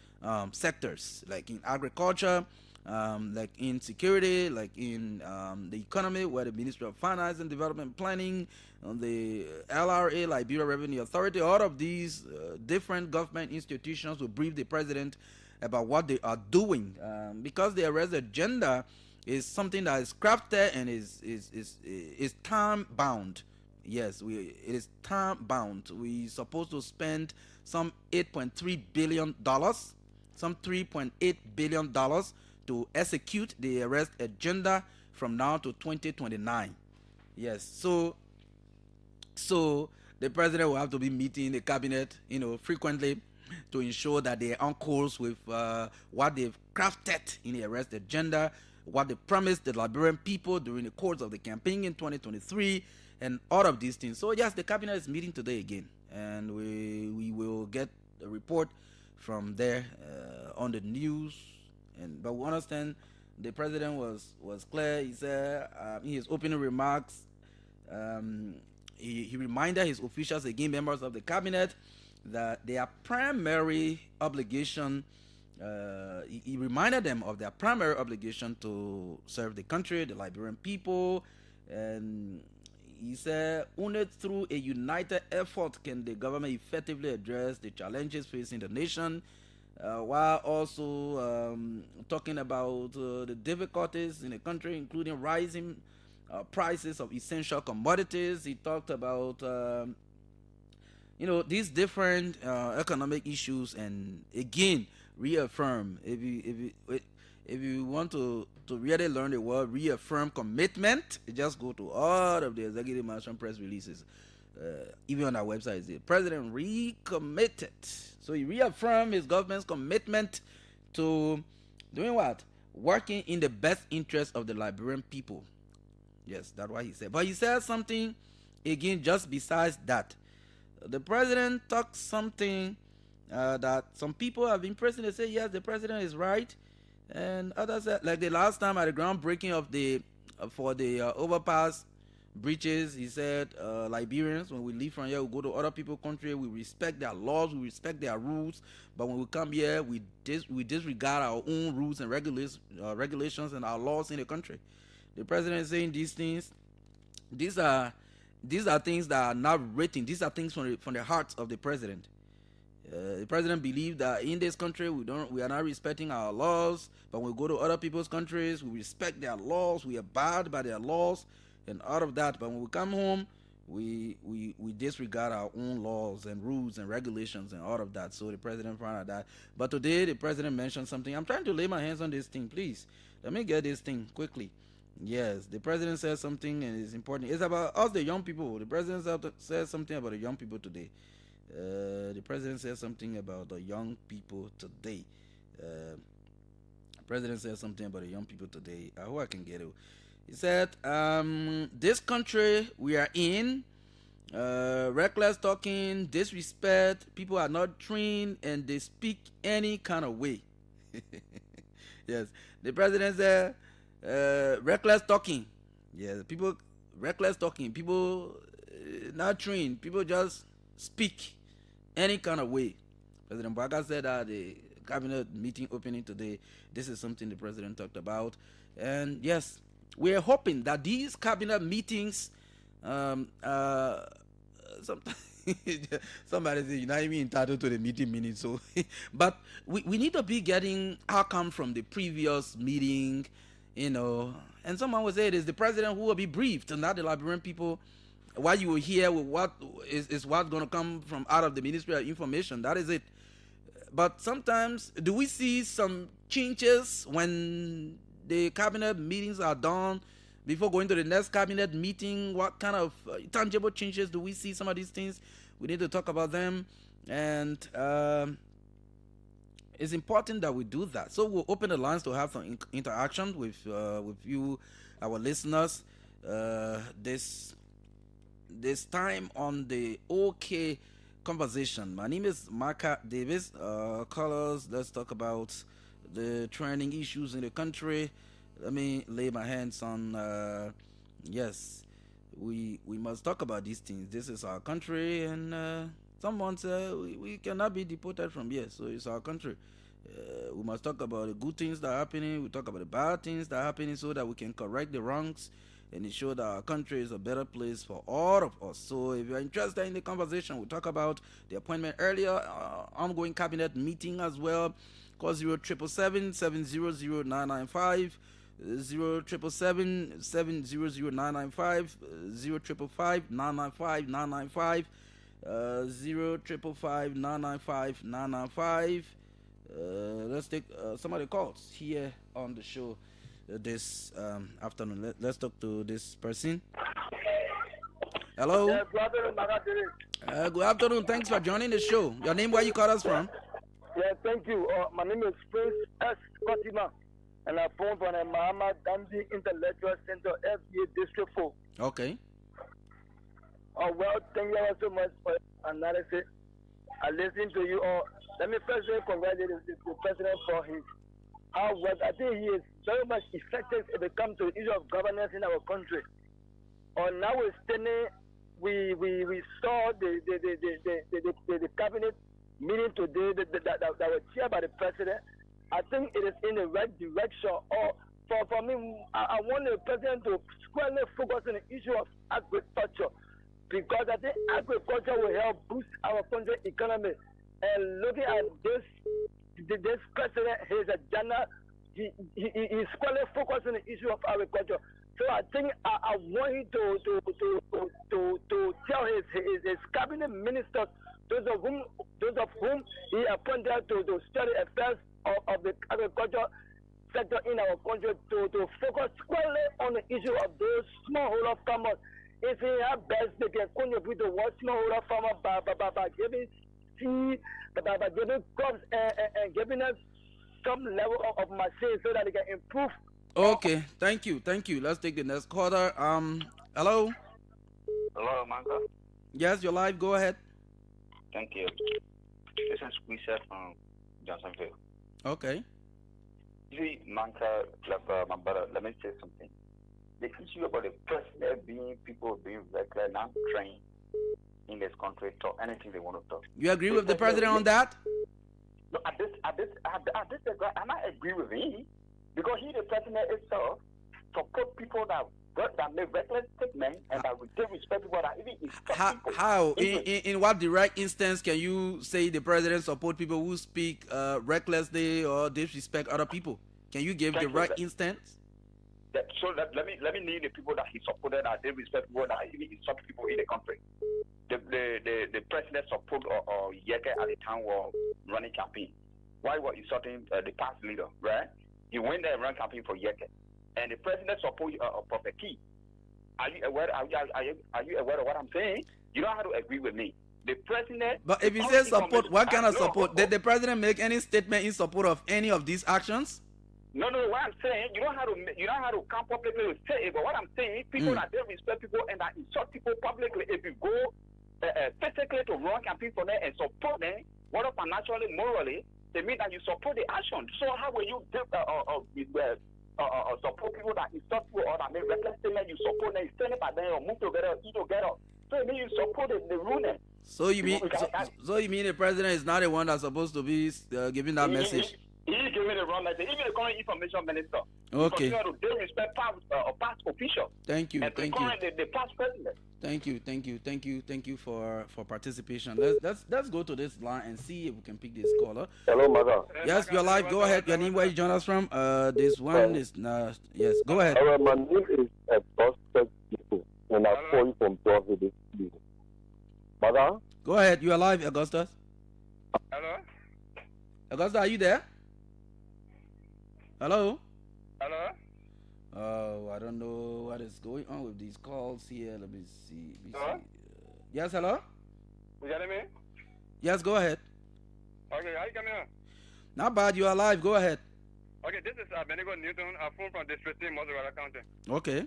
sectors, like in agriculture, like in security, like in the economy, where the Ministry of Finance and Development Planning, the LRA, Liberia Revenue Authority, all of these different government institutions will brief the president about what they are doing, because the arrest agenda is something that is crafted and is time bound. Yes, it is time bound. We supposed to spend some $8.3 billion, some $3.8 billion to execute the arrest agenda from now to 2029. Yes, so the president will have to be meeting the cabinet, frequently to ensure that they're on course with what they've crafted in the arrest agenda, what they promised the Liberian people during the course of the campaign in 2023, and all of these things. So yes, the cabinet is meeting today again, and we will get a report from there on the news. But we understand the president was clear. He said in his opening remarks, he reminded his officials, again members of the cabinet, that their primary obligation, he reminded them of their primary obligation to serve the country, the Liberian people, and he said only through a united effort can the government effectively address the challenges facing the nation, while also talking about the difficulties in the country, including rising prices of essential commodities. He talked about these different economic issues, and again reaffirm, if you want to really learn the word reaffirm commitment, just go to all of the executive mansion press releases, even on our website. The president recommitted, so he reaffirmed his government's commitment to doing what? Working in the best interest of the Liberian people. Yes, that's what he said. But he said something again just besides that. The president talked something that some people have been pressing. They say, yes, the president is right. And others said, like the last time at the groundbreaking of the for the overpass bridges, he said, Liberians, when we leave from here, we go to other people's country, we respect their laws, we respect their rules. But when we come here, we disregard our own rules and regulations and our laws in the country. The president is saying these things. These are things that are not written. These are things from the heart of the president. The president believes that in this country we are not respecting our laws, but when we go to other people's countries, we respect their laws, we abide by their laws and all of that. But when we come home, we disregard our own laws and rules and regulations and all of that. So the president found out that. But today the president mentioned something. I'm trying to lay my hands on this thing, please. Let me get this thing quickly. Yes, the president said something, and it's important. It's about us, the young people. The president said something about the young people today. The president said something about the young people today. The president said something about the young people today. I hope I can get it. He said, this country we are in, reckless talking, disrespect, people are not trained, and they speak any kind of way. Yes, the president said, reckless talking. Yeah, people reckless talking. People not trained. People just speak any kind of way. President Marka said that the cabinet meeting opening today, this is something the president talked about. And yes, we are hoping that these cabinet meetings, sometimes somebody say you're not even entitled to the meeting minutes. So, but we need to be getting outcome from the previous meeting. And someone will say it is the president who will be briefed, and not the Liberian people. While you will hear what is what's going to come from out of the Ministry of Information. That is it. But sometimes, do we see some changes when the cabinet meetings are done before going to the next cabinet meeting? What kind of tangible changes do we see? Some of these things, we need to talk about them. And it's important that we do that. So we'll open the lines to have some interaction with you, our listeners. This time on the OK conversation. My name is Marka Davis. Callers, let's talk about the trending issues in the country. Let me lay my hands on. Yes, we must talk about these things. This is our country, and someone said we cannot be deported from here. So it's our country. We must talk about the good things that are happening. We talk about the bad things that are happening, so that we can correct the wrongs and ensure that our country is a better place for all of us. So if you're interested in the conversation, we'll talk about the appointment earlier, ongoing cabinet meeting as well. Call 0777 700 995, 0777 700 0555 995 995 0555 995 995. Let's take some of the calls here on the show this afternoon. Let's talk to this person. Hello. Good afternoon. Thanks for joining the show. Your name, where you call us from? Yeah, thank you. My name is Prince S. Fatima, and I phone from the Muhammad Damdi Intellectual Center, FBA District 4. Okay. Well, thank you so much for analysis. I listen to you all. Let me first say congratulate the president for his hard work. I think he is very much effective if it comes to the issue of governance in our country. Notwithstanding, we saw the cabinet meeting today that was chaired by the president. I think it is in the right direction. Or for me, I want the president to squarely focus on the issue of agriculture, because I think agriculture will help boost our country's economy. And looking at this president, his agenda, he squarely focused on the issue of agriculture. So I think I want him to tell his cabinet ministers, those of whom he appointed to study affairs of the agriculture sector in our country, to focus squarely on the issue of those smallholder farmers. If he have best, they can contribute to what smallholder farmers by giving seed, by giving crops and giving us some level of machine so that they can improve. Okay, thank you. Let's take the next caller. Hello. Hello, Marka. Yes, you're live. Go ahead. Thank you. This is Squeezer from Johnsonville. Okay. See, Marka, my brother, let me say something. The issue about the president people being reckless and trained in this country talk anything they want to talk. You agree with the president on that? No, at this, I might agree with him, because he, the president itself, support people that make reckless statements and that we disrespect people that even instruct people. How? In what direct instance can you say the president support people who speak recklessly or disrespect other people? Can you give direct instance? Let me name the people that he supported that they respect people that even insult people in the country. The president support or Yeke at the time was running campaign. Why was insulting the past leader, right? He went there and ran campaign for Yeke. And the president support Prophet Key. Are you aware of what I'm saying? You don't have to agree with me. The president. But if he says support, what kind of support? Did the president make any statement in support of any of these actions? No. What I'm saying, you don't have to come publicly to say it. But what I'm saying, people that don't respect people and that insult people publicly, if you go physically to run campaign for them and support them, whether financially, morally, they mean that you support the action. So how will you support people that insult people or that make reckless statements? You support them, stand by them, or move together, eat together. So it means you support the ruling. So you mean the president is not the one that's supposed to be giving that message? He's giving the wrong message. Even the current information minister. Okay. They respect past officials. Thank you. The past president. Thank you for participation. Let's go to this line and see if we can pick this caller. Hello, Marka. Yes, you're live. Go ahead. Your name, where you join us from? This one is yes. Go ahead. My name is Augustus, and I call you from Providence. Marka. Go ahead. You are live, Augustus. Hello. Augustus, are you there? Hello. Hello. I don't know what is going on with these calls here. Let me see. Hello? Yes, hello? You hear me? Yes, go ahead. Okay, how you coming on? Not bad, you are live. Go ahead. Okay, this is Benigo Newton. I phone from District 3, Motherwell County. Okay.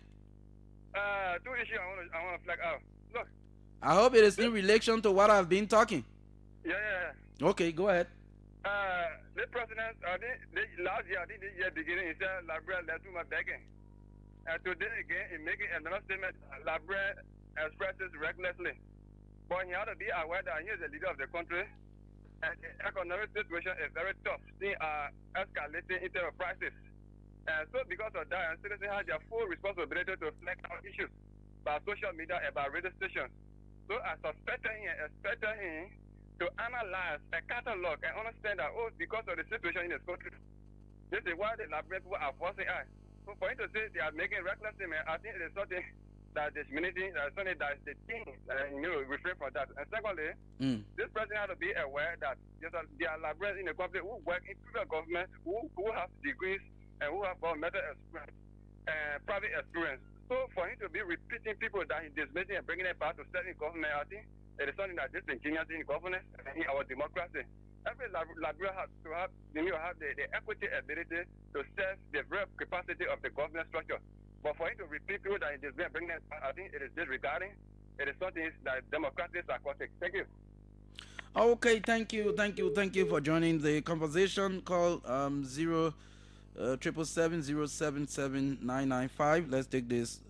Two issues I want to flag out. Look. I hope it is in relation to what I've been talking. Yeah. Okay, go ahead. The president, last year, this year beginning, he said, Labra led to my begging. And today again, he making another statement, Labra expresses recklessly. But he had to be aware that he is the leader of the country. And the economic situation is very tough. Things are escalating into a crisis. And so because of that, citizens have their full responsibility to flag out issues by social media and by radio stations. So I expected him to analyze a catalog and understand that, because of the situation in this country, this is why the Liberian people are forcing us. So for him to say they are making reckless statement, I think it is something that the community, something that the team, refrain from that. And secondly, this president has to be aware that there are librarians in the company who work in previous government who have degrees and who have governmental experience and private experience. So for him to be repeating people that he's dismissing and bringing them back to certain government, I think it is something that disingenuous in governance and in our democracy. Every librarian has to have, the equity ability to serve the real capacity of the government structure. But for him to repeat people that he dismissing and bringing them back, I think it is disregarding. It is something that democracy is aquatic. Thank you. Okay, thank you for joining the conversation. Call 07770779995. Let's take this.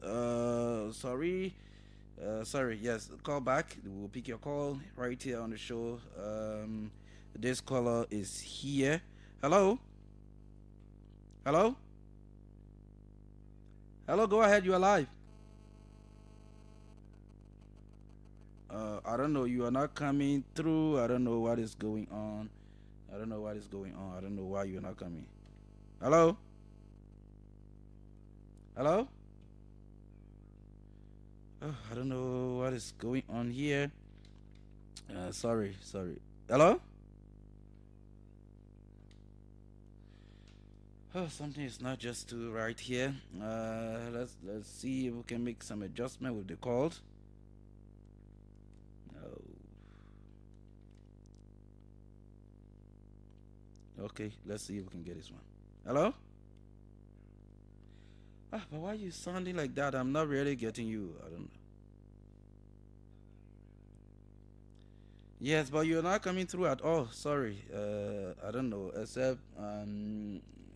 Sorry, yes, call back. We'll pick your call right here on the show. This caller is here. Hello, go ahead, you're live. I don't know, you are not coming through. I don't know what is going on. I don't know why you're not coming. Hello? Oh, I don't know what is going on here. Sorry. Hello? Oh, something is not just too right here. Let's see if we can make some adjustment with the calls. Okay, let's see if we can get this one. Hello? But why are you sounding like that? I'm not really getting you. I don't know. Yes, but you're not coming through at all. Sorry. I don't know. Except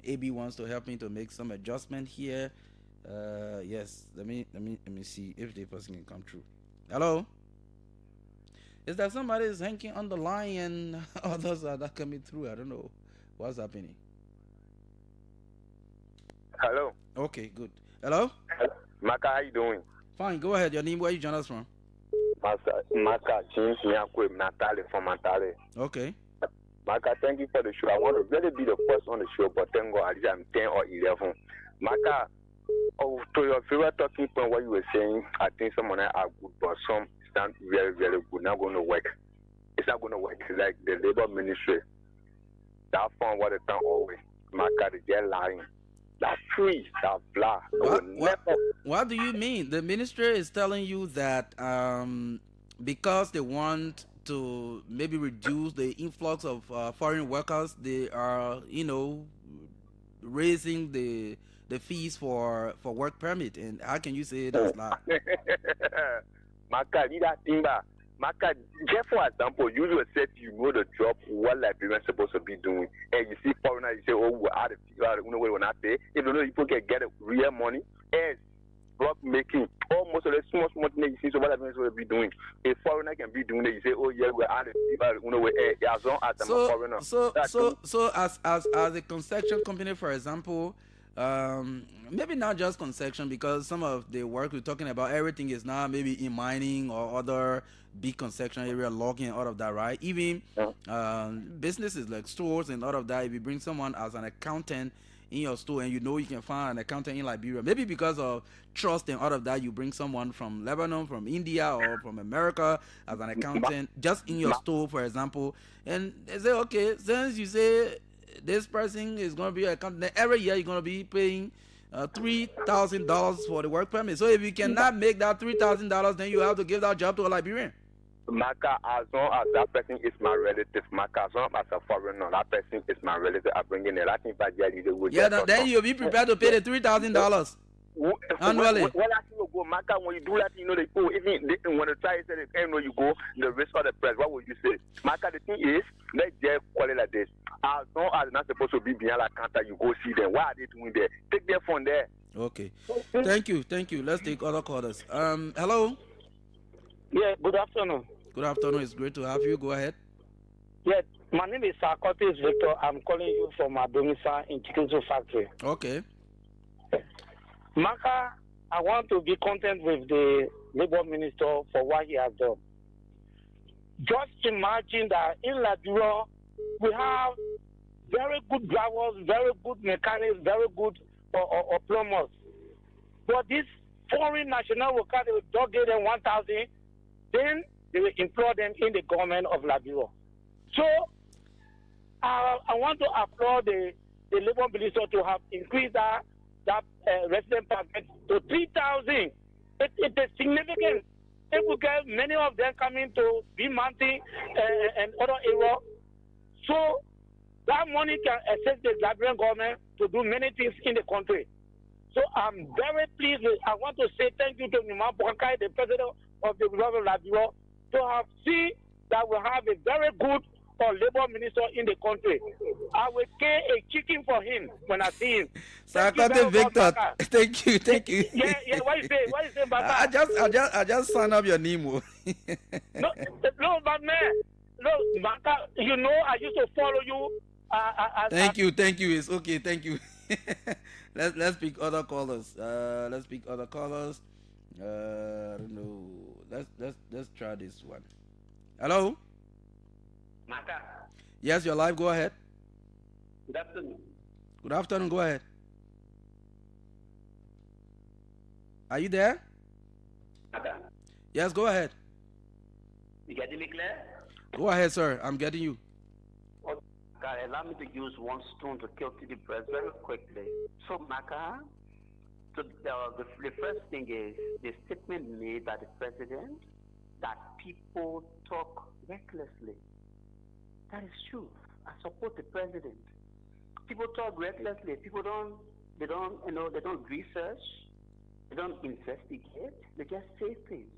AB wants to help me to make some adjustment here. Yes. Let me see if the person can come through. Hello? Is that somebody is hanging on the line and others are not coming through? I don't know what's happening. Hello. Okay, good. Hello? Marka, how you doing? Fine, go ahead. Your name, where you join us from? Marka, James Nyakwe, Natale from Natale. Okay. Marka, thank you for the show. I want to really be the first on the show, but thank God I'm 10 or 11. Marka, to your favorite talking point, what you were saying, I think some of them are good, but some stand very, very good. Not going to work. It's not going to work. It's like the labor ministry. That found what they found always. Marka, they're lying. That free, that blah. What do you mean? The ministry is telling you that because they want to maybe reduce the influx of foreign workers, they are, raising the fees for work permit. And how can you say that's not? Marka, leave that thing back. Marka, just for example, you just said you know the job what Liberians supposed to be doing, and you see foreigners, you say, oh, we're out of people, we're not there. If you know people can get real money, and rock making, almost of the small money you see, so what Liberians will be doing. A foreigner can be doing it, you say, oh, yeah, we're out of people, as long as I'm a foreigner. So as a construction company, for example, maybe not just construction, because some of the work we're talking about, everything is now maybe in mining or other big construction area, logging and all of that, right? Even businesses like stores and all of that, if you bring someone as an accountant in your store and you can find an accountant in Liberia, maybe because of trust and all of that, you bring someone from Lebanon, from India, or from America as an accountant just in your store, for example, and they say, okay, since you say this person is going to be an accountant, every year you're going to be paying $3,000 for the work permit. So if you cannot make that $3,000, then you have to give that job to a Liberian. Marka, as long as that person is my relative, Marka, as long as a foreigner, that person is my relative, I bring in a Latin then you'll be prepared to pay the $3,000 annually. When I see you go, Marka, when you do that, they go, even when the try to say, you go, the risk of the press, what would you say? Marka, the thing is, let's just call it like this. As long as not supposed to be behind the counter, you go see them. What are they doing there? Take their phone there. Okay. Thank you. Let's take other callers. Hello? Yeah, good afternoon. Good afternoon. It's great to have you. Go ahead. Yeah, my name is Sarkotis Victor. I'm calling you from my domicile in Chikinzo Factory. Okay. Marka, I want to be content with the labor minister for what he has done. Just imagine that in Liberia, we have very good drivers, very good mechanics, very good or plumbers. But this foreign national will come, they will just give them 1,000, then they will employ them in the government of Liberia. So I want to applaud the Labour Minister to have increased that resident permit to 3,000. It is significant. If we get many of them coming to be Mountain and other areas, so that money can assist the Liberian government to do many things in the country. So I'm very pleased. I want to say thank you to Marka, the president of the Republic of Liberia, to have seen that we have a very good Labour minister in the country. I will pay a chicken for him when I see him. Sakate Victor, thank you. Yeah. What you say, Marka? I just signed up your name. No, but man, Marka, you know I used to follow you. Thank you. It's okay. Thank you. Let's pick other callers. I don't know. Let's try this one. Hello. Marka. Yes, you're live. Go ahead. Good afternoon. Good afternoon. Go ahead. Are you there? Marka. Yes, go ahead. You getting me clear? Go ahead, sir. I'm getting you. Okay, allow me to use one stone to kill the press very quickly. So, Marka, the first thing is the statement made by the president that people talk recklessly. That is true. I support the president. People talk recklessly. People don't research. They don't investigate. They just say things.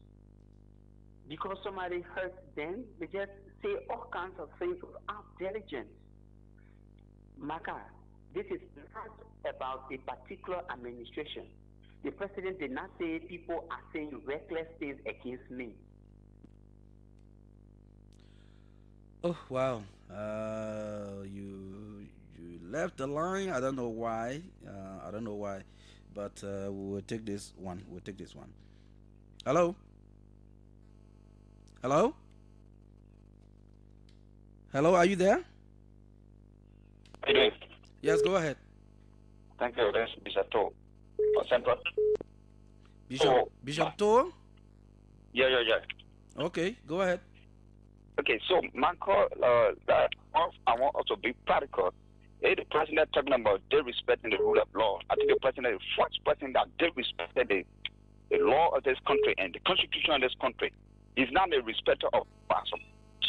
Because somebody hurts them, they just say all kinds of things without diligence. Marka, this is not about a particular administration. The president did not say people are saying reckless things against me. Oh wow! You left the line. I don't know why. But we'll take this one. Hello. Are you there? How you doing? Yes, go ahead. Thank you. That's Bishop Tour. Central. Bishop Tour? Yeah. Okay, go ahead. Okay, so Marka, I want us to be practical. Hey, the president talking about they respecting the rule of law. I think the president is the first person that they respected the law of this country and the constitution of this country. He's not a respecter of person.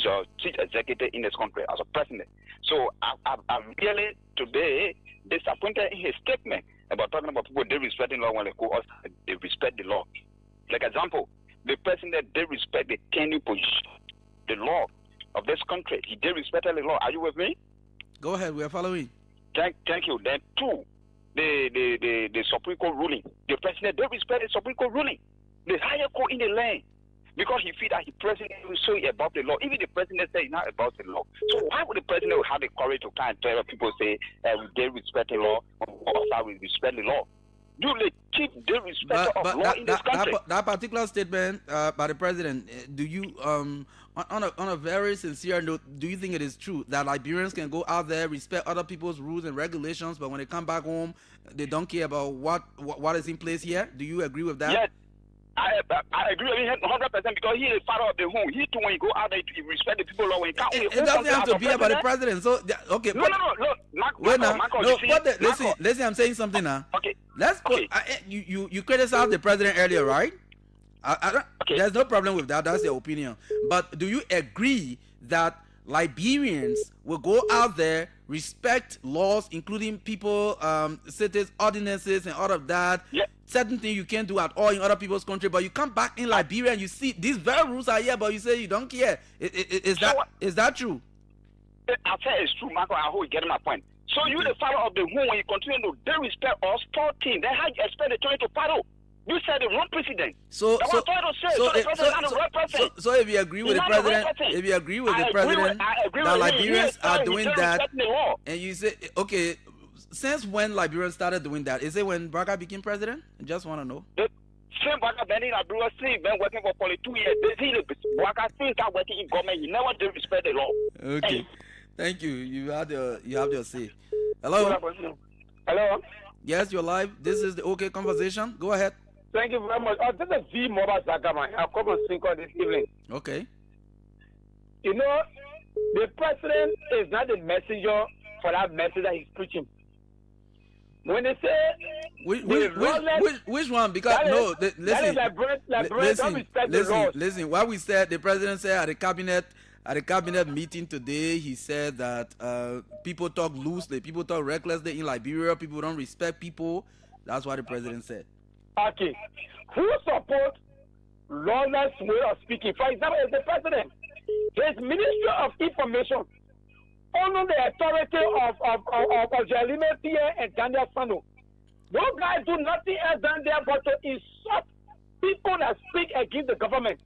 So chief executive in this country as a president. So I'm really today disappointed in his statement about talking about people they respecting law when they go outside, they respect the law. Like example, the president they respect the tenure position, the law of this country. He they respect the law. Are you with me? Go ahead, we are following. Thank you. Then two, the Supreme Court ruling. The president they respect the Supreme Court ruling. The higher court in the land. Because he feel that the president will say about the law. Even the president say it's not about the law. So why would the president have the courage to kind of tell people say they respect the law or we respect the law? You the chief respect of law in this country. That particular statement by the president, do you on a very sincere note, do you think it is true that Liberians can go out there, respect other people's rules and regulations, but when they come back home, they don't care about what is in place here? Do you agree with that? Yes. I agree with him 100% because he is father of the home. He too, when he go out there, he respect the people. When it doesn't have to be about the president. So okay. No. Listen. I'm saying something now. Okay. You criticized the president earlier, right? Okay. There's no problem with that. That's your opinion. But do you agree that Liberians will go out there, respect laws, including people, cities, ordinances, and all of that? Yeah. Certain things you can't do at all in other people's country, but you come back in Liberia and you see these very rules are here, but you say you don't care. Is that true? I say it's true, Marco. I hope you get my point. So you the father of the home, when you continue to disrespect us 14, then how you expect the children to follow? You said the wrong president. So if you agree with the president, that Liberians are doing that, and you say, okay, since when Liberians started doing that? Is it when Marka became president? I just want to know. Same Marka been in Liberia, been working for 2 years. Marka since that working in government, he never did respect the law. Okay, thank you. You have your say. Hello. Yes, you're live. This is the OK Conversation. Go ahead. Thank you very much. This is V. Mobile Zagaman. I'll come and sing on this evening. Okay. You know, the president is not the messenger for that message that he's preaching. When they say which one? Because no, listen, listen. What we said, the president said at the cabinet meeting today, he said that people talk loosely, people talk recklessly in Liberia. People don't respect people. That's what the president said. Okay, who supports lawless way of speaking? For example, is the president. His Ministry of Information under the authority of Jeremy Pierre and Daniel Fano. Those guys do nothing else than there but to insult people that speak against the government.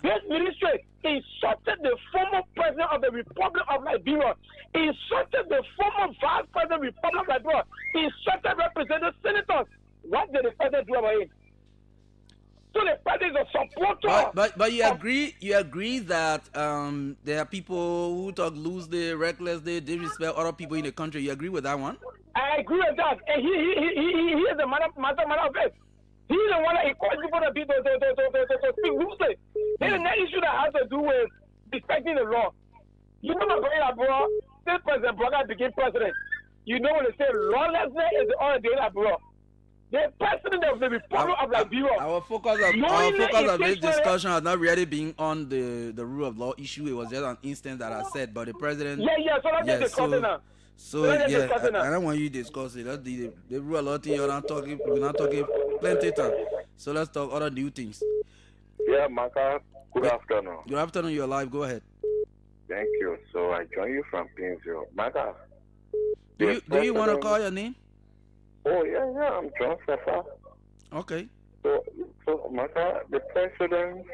This ministry insulted the former president of the Republic of Liberia, insulted the former vice president of the Republic of Liberia, insulted representative senators. What did the president do about it? So the president is a supporter. But you agree that there are people who talk loosely, recklessly, disrespect other people in the country. You agree with that one? I agree with that. And he is the matter of fact. He's the one that encourages people to speak loosely. There's an issue that has to do with respecting the law. You know, my brother, bro, this president, brother, became president. You know when they say lawlessness is the order of bro. The president of the Republic of Liberia. Our focus of this discussion has not really been on the rule of law issue. It was just an instance that I said, but the president. So let's discuss it now. I don't want you to discuss it. That's the rule of law thing. We're not talking plenty time. So let's talk other new things. Yeah, Marka, good afternoon. Good afternoon, you're live. Go ahead. Thank you. So I join you from Painesville. Marka. Do you want to call your name? Oh, yeah, I'm John Sefa. Okay. So Marka, the president's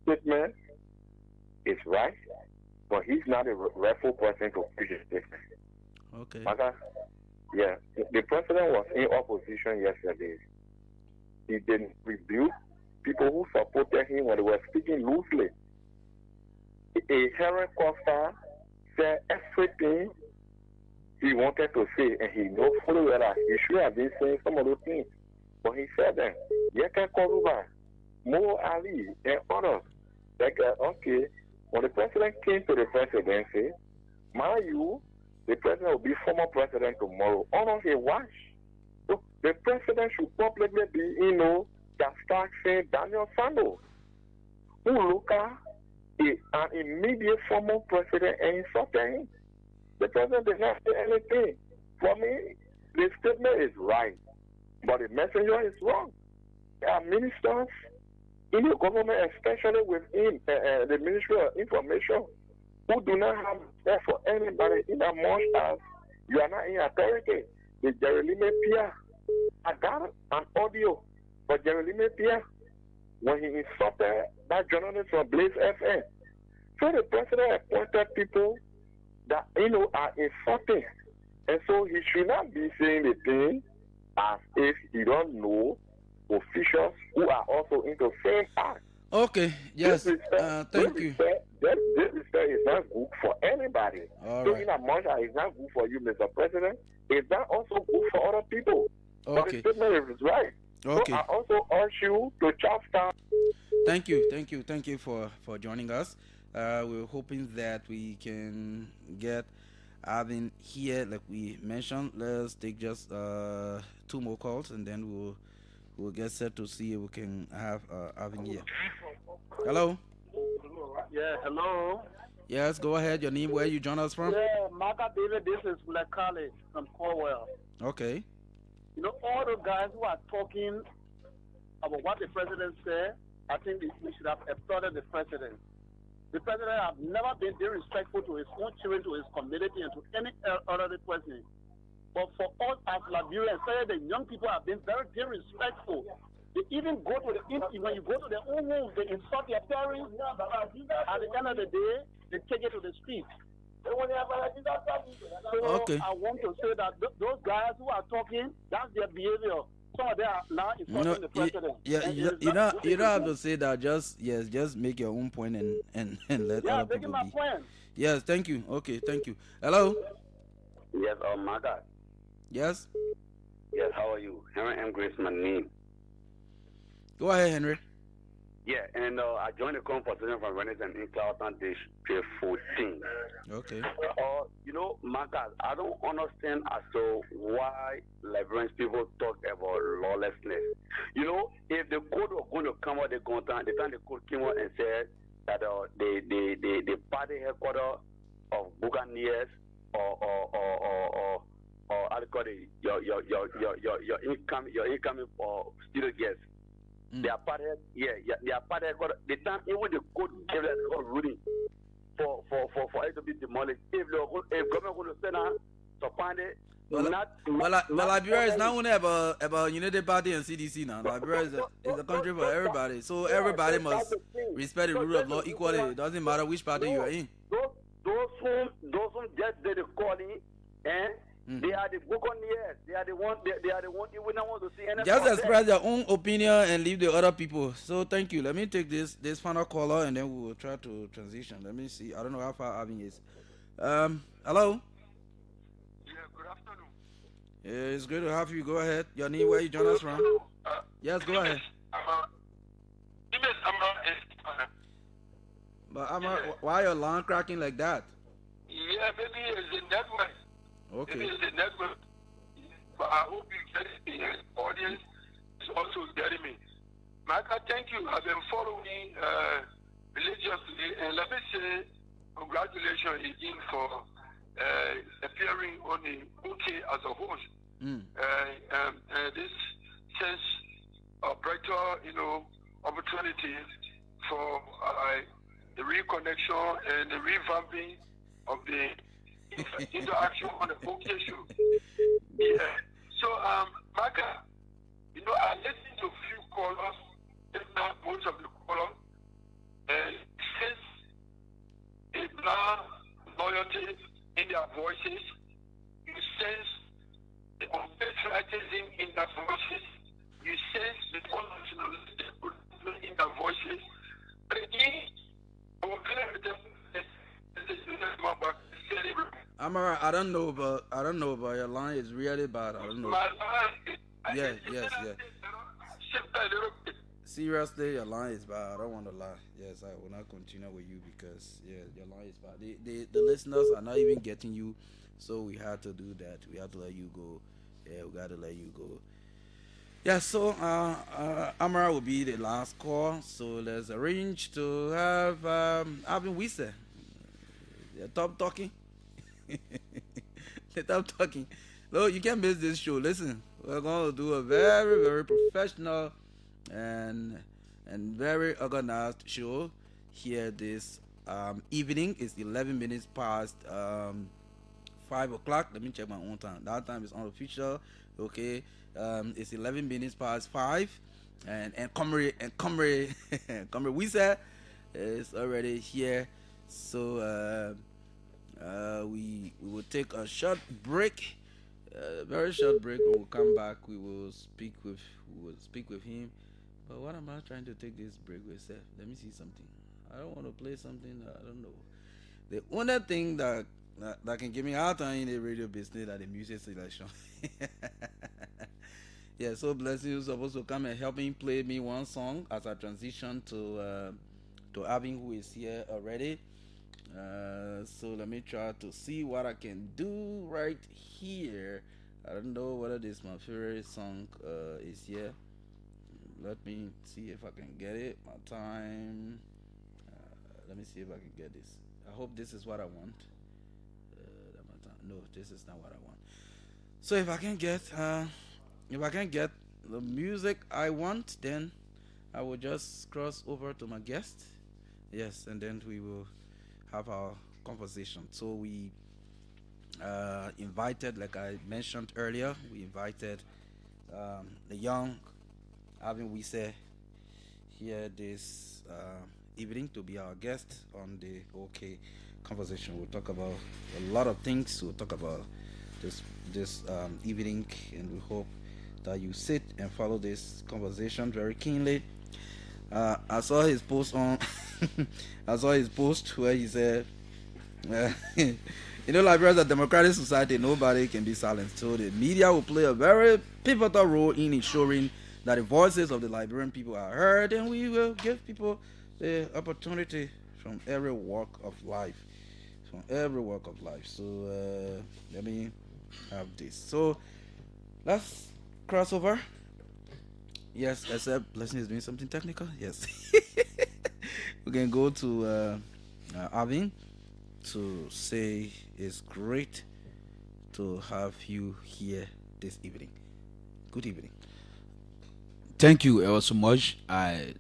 statement is right, but he's not a rightful person to preach his statement. Okay. Marka, yeah, the president was in opposition yesterday. He didn't rebuke people who supported him when they were speaking loosely. A Herod Costa said everything he wanted to say, and he knows fully well that he should have been saying some of those things. But he said them. Yeke Koruba, Mo Ali, and others. Like, okay, when the president came to the presidency, the president will be former president tomorrow. Honor his watch. So the president should publicly be, saying Daniel Sando, who look at an immediate former president and insulted him. The president did not say anything. For me, the statement is right, but the messenger is wrong. There are ministers in the government, especially within the Ministry of Information, who do not have respect for anybody in as much as you are not in authority. The Jeremy Pierre, I got an audio for Jeremy Pierre when he insulted that journalist from Blaze FM. So the president appointed people that are insulting, and so he should not be saying the thing as if he don't know officials who are also into same act. Okay, yes, thank you. This respect is not good for anybody. All so right. in as much as it's not good for you, Mr. President, it's not also good for other people. Okay. But the statement is right. Okay. So I also urge you to chop down. Thank you for joining us. We're hoping that we can get Alvin here, like we mentioned. Let's take just 2 more calls, and then we'll get set to see if we can have Alvin here. Hello. Yeah, hello. Yes, go ahead. Your name, where you join us from? Yeah, Marka David, this is Lekale from Cornwall. Okay. You know, all the guys who are talking about what the president said, I think we should have applauded the president. The president has never been disrespectful to his own children, to his community, and to any other person. But for us as Liberians, the young people have been very disrespectful. They even go to when you go to their own homes, they insult their parents. At the end of the day, they take it to the streets. So Okay. I want to say that those guys who are talking, that's their behavior. Some of them are now insulting the president. You don't have to say that. Just make your own point and let other people my be. point. Yes, thank you. Okay, thank you. Hello. Yes, Marka. Yes. Yes, how are you? Henry M. Grace, my name. Go ahead, Henry. Yeah, and I joined the conversation from Venice and in Cloudtown Day 14. Okay. Marcus, I don't understand as to why Liberians people talk about lawlessness. If the code was going to come out, the time the code came out and said that the party headquarters of Buccaneers or how do you call it, your incoming student guests. They are part of, they are part of the time even the code gave them ruling for it to be demolished. If government going to send out to find it, but Liberia is not only about Unity Party and CDC now. Liberia is a country for everybody, so everybody must respect the rule of law equally. It doesn't matter which party you are in. Those who just did the calling, they are the Buccaneers. They are the one. They are the one. You would not want to see anything. Just express your own opinion and leave the other people. So thank you. Let me take this final caller and then we will try to transition. Let me see. I don't know how far Avin is. Hello. Yeah. Good afternoon. Yeah, it's good to have you. Go ahead. Your name, where you join us from? Yes, go ahead. But Amar, why your line cracking like that? Yeah, maybe it's the network. Okay. Maybe it's the network. But I hope you get it. The audience is also getting me. Marka, thank you. I've been following religiously, and let me say congratulations again for appearing on the OK as a host. This sense of brighter, opportunity for the reconnection and the revamping of the interaction on the OK show. Yeah. So, Marka, I listened to a few callers, if not most of the callers, and sense a blind loyalty in their voices. You sense the unpatriotism in their voices. You sense the unnationalism in their voices. But again, I will clear with them. Amara, I don't know about your line is really bad. I don't know. My line. Yes. Seriously, your line is bad. I don't want to lie. Yes, I will not continue with you because your line is bad. The listeners are not even getting you, so we had to do that. We had to let you go. Yeah, we got to let you go. Yeah, so Amara will be the last call. So let's arrange to have Avin Wise. Stop talking. Stop talking. No, you can't miss this show. Listen, we're going to do a very, very professional and very organized show here this evening. It's 11 minutes past 5 o'clock. Let me check my own time. That time is unofficial. Okay. It's 11 minutes past 5. And Comrade Wisa is already here. So we will take a short break, very short break. When we come back, we will speak with him. But what am I trying to take this break with? Let me see something. I don't want to play something. I don't know. The only thing that can give me out in the radio business are the music selection. Yeah, so Blessing is supposed to come and help him play me one song as I transition to Avin, who is here already. So let me try to see what I can do right here. I don't know whether this my favorite song is here. Let me see if I can get it. My time. Let me see if I can get this. I hope this is what I want. No, this is not what I want. So if I can get the music I want, then I will just cross over to my guest. Yes, and then we will have our conversation. So we invited, like I mentioned earlier, we invited the young Avin Wise here this evening to be our guest on the OK conversation. We'll talk about a lot of things. We'll talk about this evening, and we hope that you sit and follow this conversation very keenly. I saw his post on I saw his post where he said You know, Liberia is a democratic society. Nobody can be silenced. So the media will play a very pivotal role in ensuring that the voices of the Liberian people are heard, and we will give people the opportunity from every walk of life. From every walk of life. So let me have this. So let's cross over. Yes, except Blessing is doing something technical. Yes. We can go to Avin to say it's great to have you here this evening. Good evening. Thank you ever so much. I'm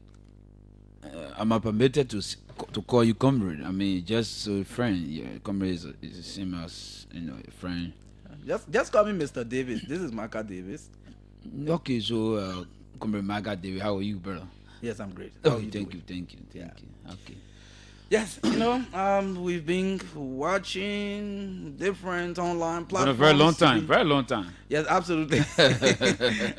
permitted to call you comrade. I mean, just a friend. Yeah, comrade is the same as a friend. Just call me Mr. Davis. This is Marka Davis. Okay, so comrade Marka Davis, how are you, brother? Yes, I'm great. Oh, thank you. Okay. Yes, we've been watching different online platforms. For a very long time. Yes, absolutely.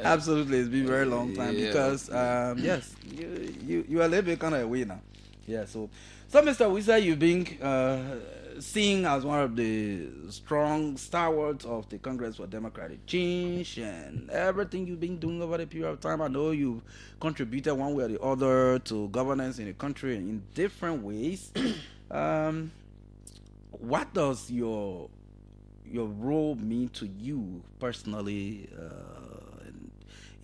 Absolutely, it's been a very long time because, yes, you are a little bit kind of away now. Yeah, so Mr. Wisa, you've been seen as one of the strong stalwarts of the Congress for Democratic Change and everything you've been doing over the period of time. I know you've contributed one way or the other to governance in the country in different ways. What does your role mean to you personally,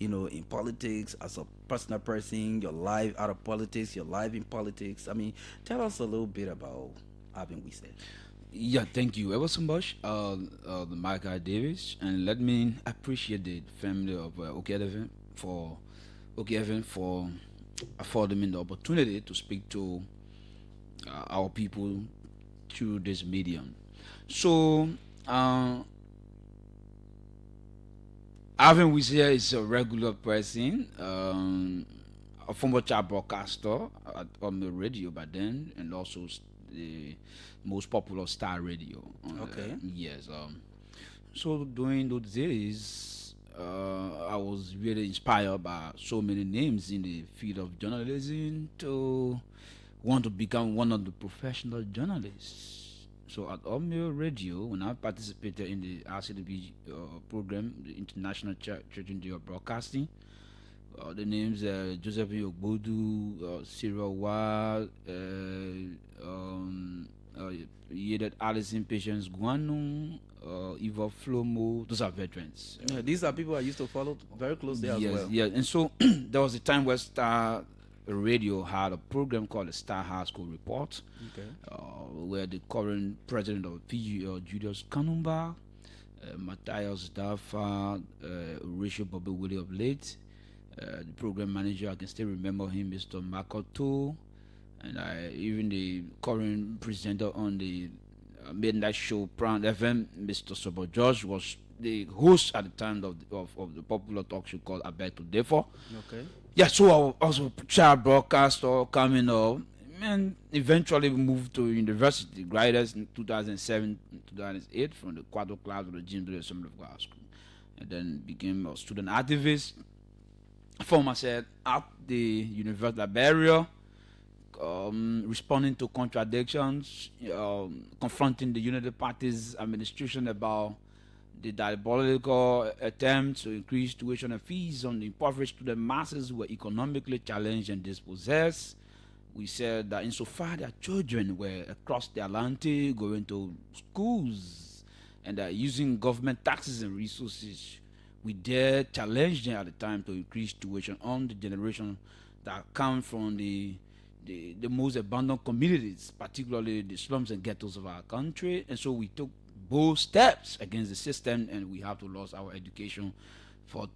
in politics, as a personal person, your life out of politics, your life in politics? I mean, tell us a little bit about Avin Wise. Yeah, thank you ever so much, the Marka Davis, and let me appreciate the family of Okeeven for affording me the opportunity to speak to our people through this medium. So, Avin Wise is a regular person, a former child broadcaster on the radio by then, and also the most popular Star Radio. Okay. Yes. So during those days, I was really inspired by so many names in the field of journalism to want to become one of the professional journalists. So at Omeo Radio, when I participated in the RCDB program, the International Church in Broadcasting, the names Joseph Yogbodu, Cyril Wa, Yedet Alison Patience Guanu, Eva Flomo, those are veterans. Yeah, these are people I used to follow very closely as well. Yeah, and so there was a time where Star Radio had a program called the Star High School Report, where the current president of PGL, Julius Kanumba, Matthias Dafa, Horatio Bobby Willie of late, the program manager, I can still remember him, Mr. Makoto, and even the current presenter on the midnight show, Brown FM, Mr. Sobo George, was the host at the time of the popular talk show called I Beg to Differ. Okay. Yeah, so I was a child broadcaster coming up, and eventually moved to university, graduated in 2007, 2008 from the quarter class of the Jim Assembly of God School, and then became a student activist. Found myself at the University of Liberia, responding to contradictions, confronting the Unity Party's administration about the diabolical attempts to increase tuition and fees on the impoverished student masses who were economically challenged and dispossessed. We said that insofar their children were across the Atlantic going to schools and using government taxes and resources, we dared challenge them at the time to increase tuition on the generation that come from the most abandoned communities, particularly the slums and ghettos of our country. And so we took bold steps against the system, and we have to lose our education for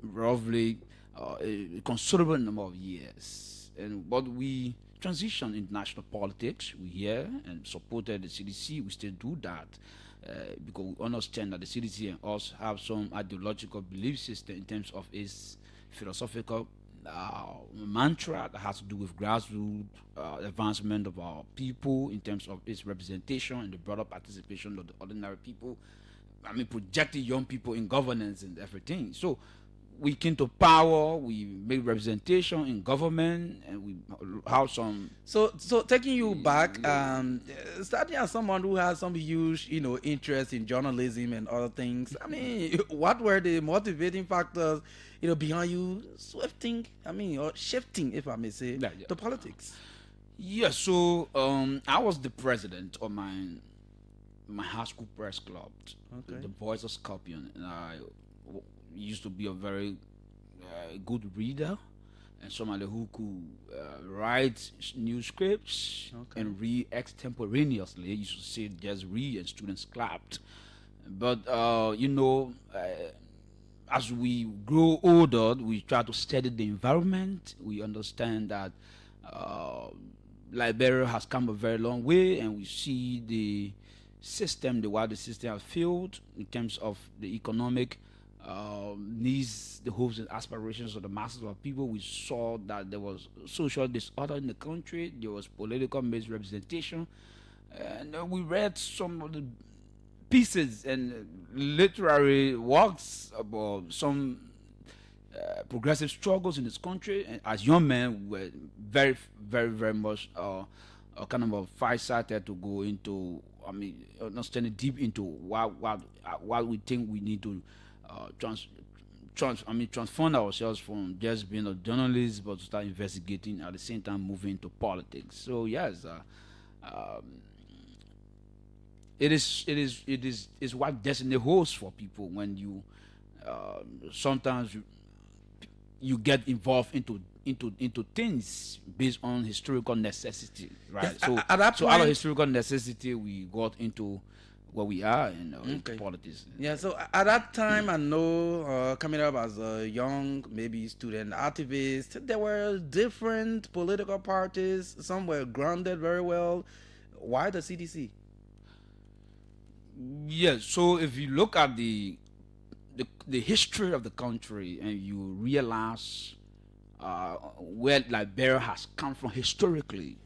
roughly a considerable number of years. But we transitioned into national politics. We here and supported the CDC. We still do that because we understand that the CDC and us have some ideological belief system in terms of its philosophical mantra that has to do with grassroots advancement of our people in terms of its representation and the broader participation of the ordinary people. I mean, projecting young people in governance and everything. So we came to power, we make representation in government, and we have some. So taking you back, starting as someone who has some huge, interest in journalism and other things. I mean, what were the motivating factors, behind you or shifting, if I may say, to politics? Yeah, so I was the president of my high school press club, the Voice of Scorpion, and I used to be a very good reader and somebody who could write new scripts and read extemporaneously. You used to say just read and students clapped. But as we grow older, we try to study the environment. We understand that Liberia has come a very long way, and we see the way the system has failed in terms of the economic needs, the hopes and aspirations of the masses of people. We saw that there was social disorder in the country, there was political misrepresentation, and we read some of the pieces and literary works about some progressive struggles in this country. And as young men, we were very, very, very much kind of far-sighted to go into, understanding deep into what we think we need to transform ourselves from just being a journalist, but to start investigating at the same time moving into politics. So yes, it is what destiny holds for people when you sometimes you get involved into things based on historical necessity, right? Yes, so at that point, out of historical necessity, we got into where we are in politics. Yeah, so at that time, I know coming up as a young, maybe student activist, there were different political parties. Some were grounded very well. Why the CDC? Yeah, so if you look at the history of the country and you realize where Liberia has come from historically,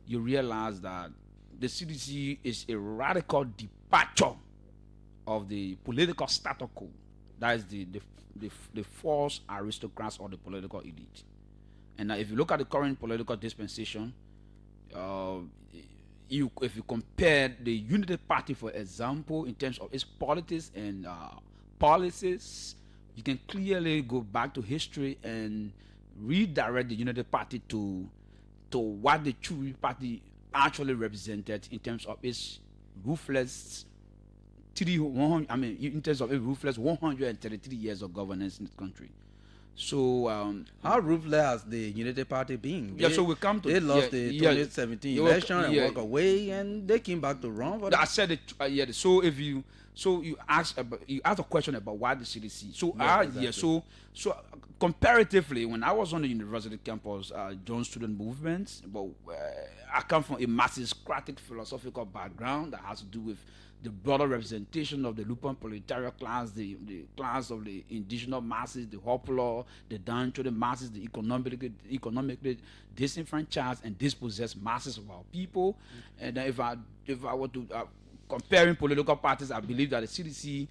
you realize that the CDC is a radical departure of the political status quo. That is the false aristocrats or the political elite. And if you look at the current political dispensation, if you compare the Unity Party, for example, in terms of its politics and policies, you can clearly go back to history and redirect the Unity Party to what the true party actually represented in terms of its ruthless 133 years of governance in the country. So how ruthless has the Unity Party been? So we come to they lost the 2017 election and walk away, and they came back to run. I said it. So if you ask a question about why the CDC. So exactly. So comparatively, when I was on the university campus, joined student movements, but I come from a Marxist-Democratic philosophical background that has to do with the broader representation of the Lupan proletariat class, the class of the indigenous masses, the popular, the downtrodden masses, the economically disenfranchised and dispossessed masses of our people. And if I were to comparing political parties, I believe that the CDC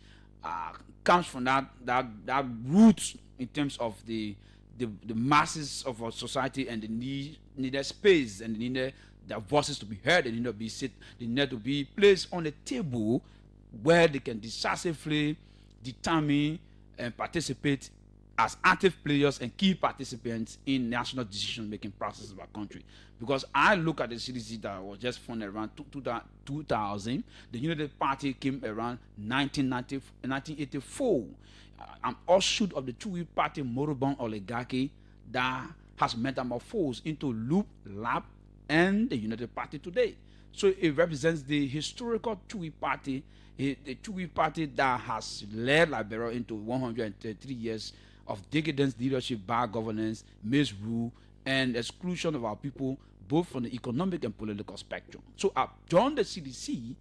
comes from that root in terms of the masses of our society and the needed space and the needed their voices to be heard. They need to be placed on a table where they can decisively determine and participate as active players and key participants in national decision-making process of our country. Because I look at the CDC that was just formed around 2000. The Unity Party came around 1984. An offshoot of the two-way party moribund oligarchy that has metamorphosed into Loop, Lab, and the Unity Party today. So it represents the historical two-way party, the two-way party that has led Liberia into 133 years of decadent leadership, bad governance, misrule, and exclusion of our people, both from the economic and political spectrum. So I've joined the CDC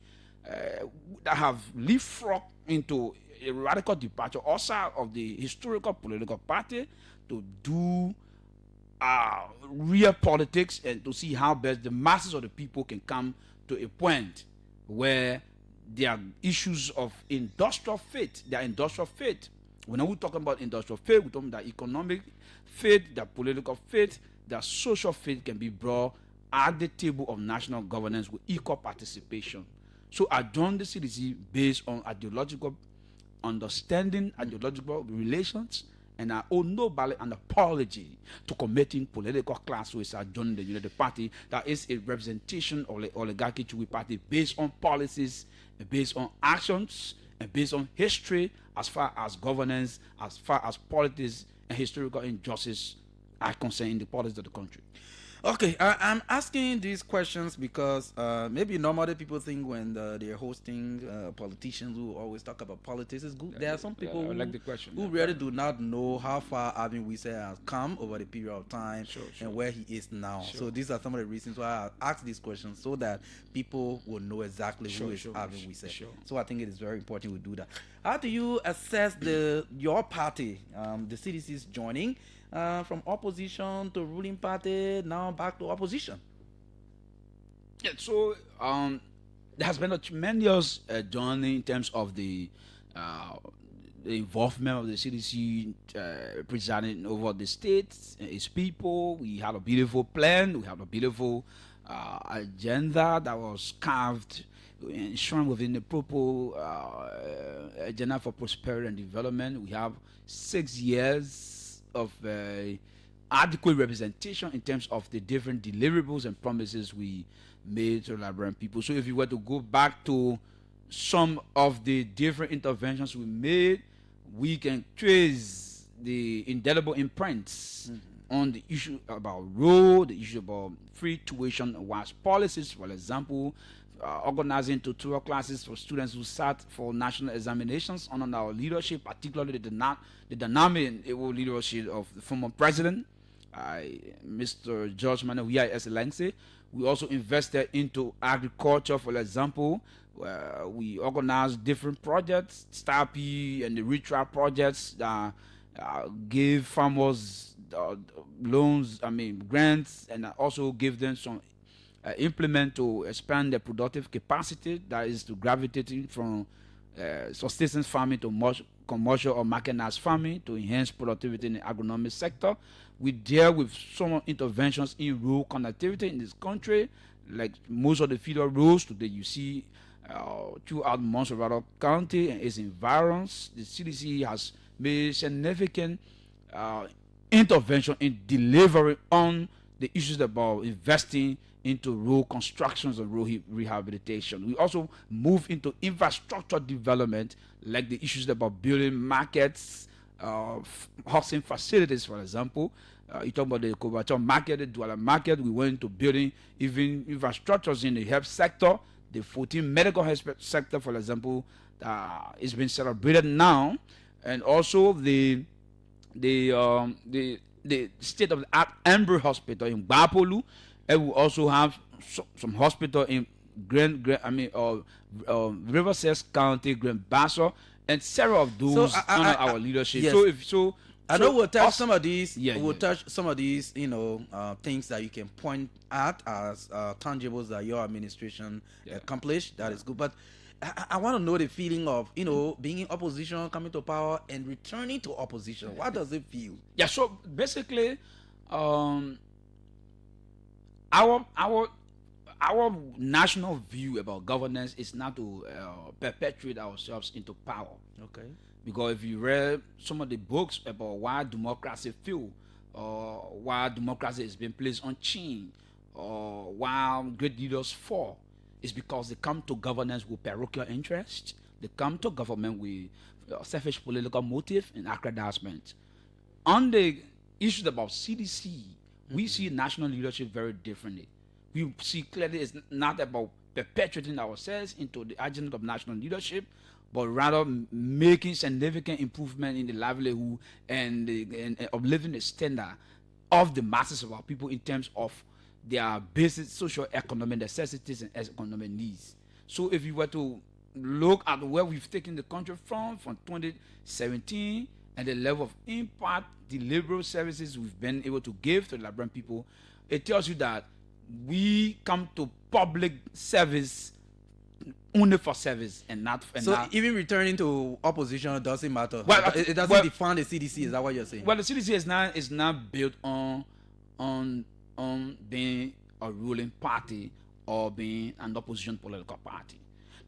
that have leapfrogged into a radical departure outside of the historical political party to do real politics and to see how best the masses of the people can come to a point where their issues of industrial faith When we talk about industrial faith, we talk about economic faith, the political faith, the social faith can be brought at the table of national governance with equal participation. So I joined the CDC based on ideological understanding, ideological relations, and I owe no value and apology to committing political class. So it's I joined the United Party that is a representation of the oligarchy Chui party based on policies, based on actions, and based on history as far as governance, as far as politics and historical injustice are concerned in the politics of the country. Okay, I'm asking these questions because maybe normally people think when they're hosting politicians who always talk about politics is good. There are some people I like the question. who really do not know how far Alvin Wisse has come over the period of time and where he is now. So these are some of the reasons why I ask these questions so that people will know exactly who is Alvin Wisse. So I think it is very important we do that. How do you assess your party, the CDC's joining? From opposition to ruling party, now back to opposition. Yeah, so there has been a tremendous journey in terms of the involvement of the CDC presiding over the states, its people. We had a beautiful plan. We had a beautiful agenda that was carved and shown within the proper agenda for prosperity and development. We have 6 years of adequate representation in terms of the different deliverables and promises we made to Liberian people. So if you were to go back to some of the different interventions we made, we can trace the indelible imprints on the issue about road, the issue about free tuition wise policies, for example, organizing tutorial classes for students who sat for national examinations under our leadership, particularly the dynamic and able leadership of the former president, Mr. George Manuel Excellency. We also invested into agriculture, for example. We organized different projects, STARPy and the retrial projects that gave farmers loans, grants, and also give them some implement to expand their productive capacity, that is to gravitating from subsistence farming to commercial or mechanized farming to enhance productivity in the agronomic sector. We deal with some interventions in rural connectivity in this country, like most of the feeder roads today you see throughout Montserrat County and its environs. The CDC has made significant intervention in delivering on the issues about investing into road constructions and road rehabilitation. We also move into infrastructure development, like the issues about building markets, housing facilities, for example. You talk about the Kobacho market, the Douala market. We went into building even infrastructures in the health sector, the 14 medical health sector, for example, is being celebrated now, and also the state of the art Amber Hospital in Bapolu. And we also have some hospital in Riverside County, Grand Bassa, and several of those under our leadership. Yes. I know we'll touch some of these. We'll touch some of these, things that you can point at as tangibles that your administration accomplished. That is good. But I want to know the feeling of, being in opposition, coming to power, and returning to opposition. What does it feel? Yeah. So basically, our national view about governance is not to perpetuate ourselves into power. Okay. Because if you read some of the books about why democracy failed, or why democracy has been placed on chain, or why great leaders fall, it's because they come to governance with parochial interest. They come to government with selfish political motive and aggrandizement. On the issues about CDC, we see national leadership very differently. We see clearly it's not about perpetuating ourselves into the agenda of national leadership, but rather making significant improvement in the livelihood and of living the standard of the masses of our people in terms of their basic social economic necessities and economic needs. So if you were to look at where we've taken the country from 2017, and the level of impact, the liberal services we've been able to give to the Liberian people, it tells you that we come to public service only for service and not. And So not, even returning to opposition doesn't matter. Well, It doesn't well- define the CDC. Is that what you're saying? well, the CDC is not built on being a ruling party or being an opposition political party.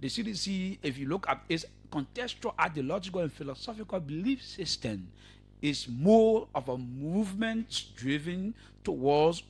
The CDC, if you look at its contextual, ideological, and philosophical belief system, is more of a movement driven towards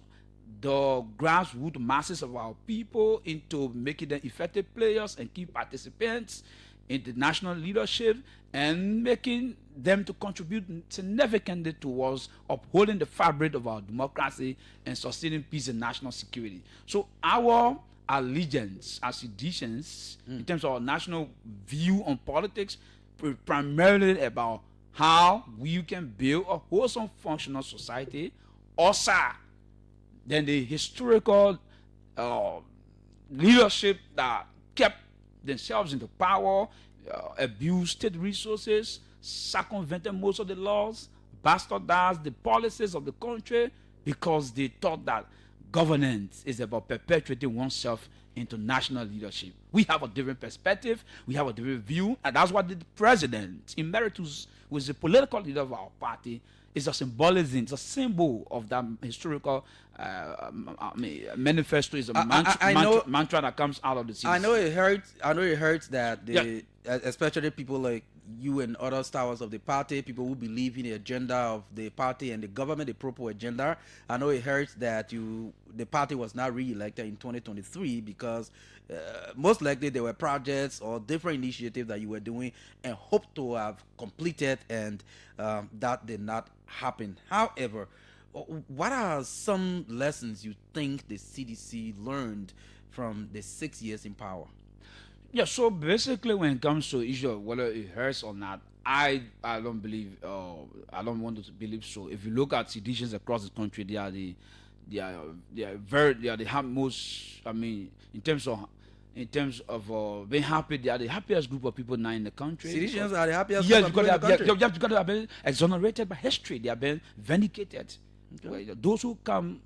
the grassroots masses of our people into making them effective players and key participants in the national leadership and making them to contribute significantly towards upholding the fabric of our democracy and sustaining peace and national security. So our allegiance as citizens in terms of our national view on politics primarily about how we can build a wholesome functional society also than the historical leadership that kept themselves into power, abused state resources, circumvented most of the laws, bastardized the policies of the country because they thought that governance is about perpetuating oneself into national leadership. We have a different perspective, we have a different view, and that's what the president, emeritus, who is the political leader of our party, is a symbolism, it's a symbol of that historical manifesto, is a mantra that comes out of the CDC. I know it hurts that especially people like you and other stars of the party, people who believe in the agenda of the party and the government, the proper agenda. I know it hurts that the party was not re-elected in 2023 because most likely there were projects or different initiatives that you were doing and hoped to have completed, and that did not happen. However, what are some lessons you think the CDC learned from the 6 years in power? Yeah, so basically when it comes to issue of whether it hurts or not, I don't believe, I don't want to believe so. If you look at citizens across the country, they are the most, I mean, in terms of being happy, they are the happiest group of people now in the country. Citizens are the happiest group of people in the country. Because they have been exonerated by history. They have been vindicated. Okay. Those who come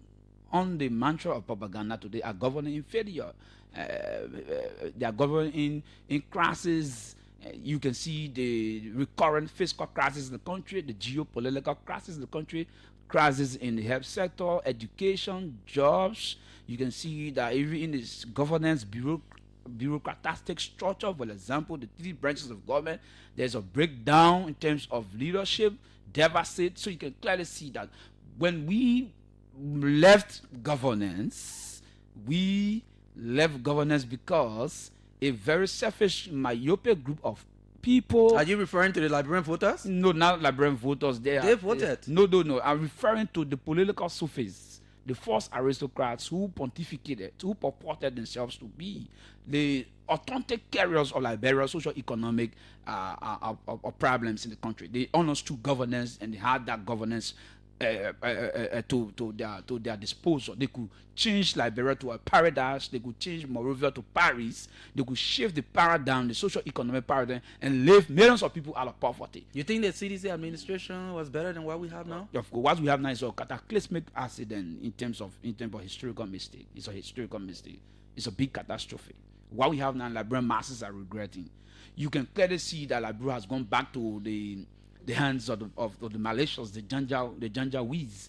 on the mantra of propaganda today are governing in failure. They are governing in crisis. You can see the recurrent fiscal crisis in the country, the geopolitical crisis in the country, crisis in the health sector, education, jobs. You can see that even in this governance bureaucratic structure, for example, the 3 branches of government, there's a breakdown in terms of leadership, deficit. So you can clearly see that when we left governance because a very selfish, myopic group of people. Are you referring to the Liberian voters? No, not Liberian voters. They voted. No. I'm referring to the political sophists, the false aristocrats who pontificated, who purported themselves to be the authentic carriers of Liberia's socio-economic problems in the country. They understood governance and they had that governance to their disposal. They could change Liberia to a paradise. They could change Monrovia to Paris. They could shift the paradigm, the social-economic paradigm, and lift millions of people out of poverty. You think the CDC administration was better than what we have now? Of course, what we have now is a cataclysmic accident in terms of historical mistake. It's a historical mistake. It's a big catastrophe. What we have now, Liberian masses are regretting. You can clearly see that Liberia has gone back to the hands of the malicious, the Janjaweeds,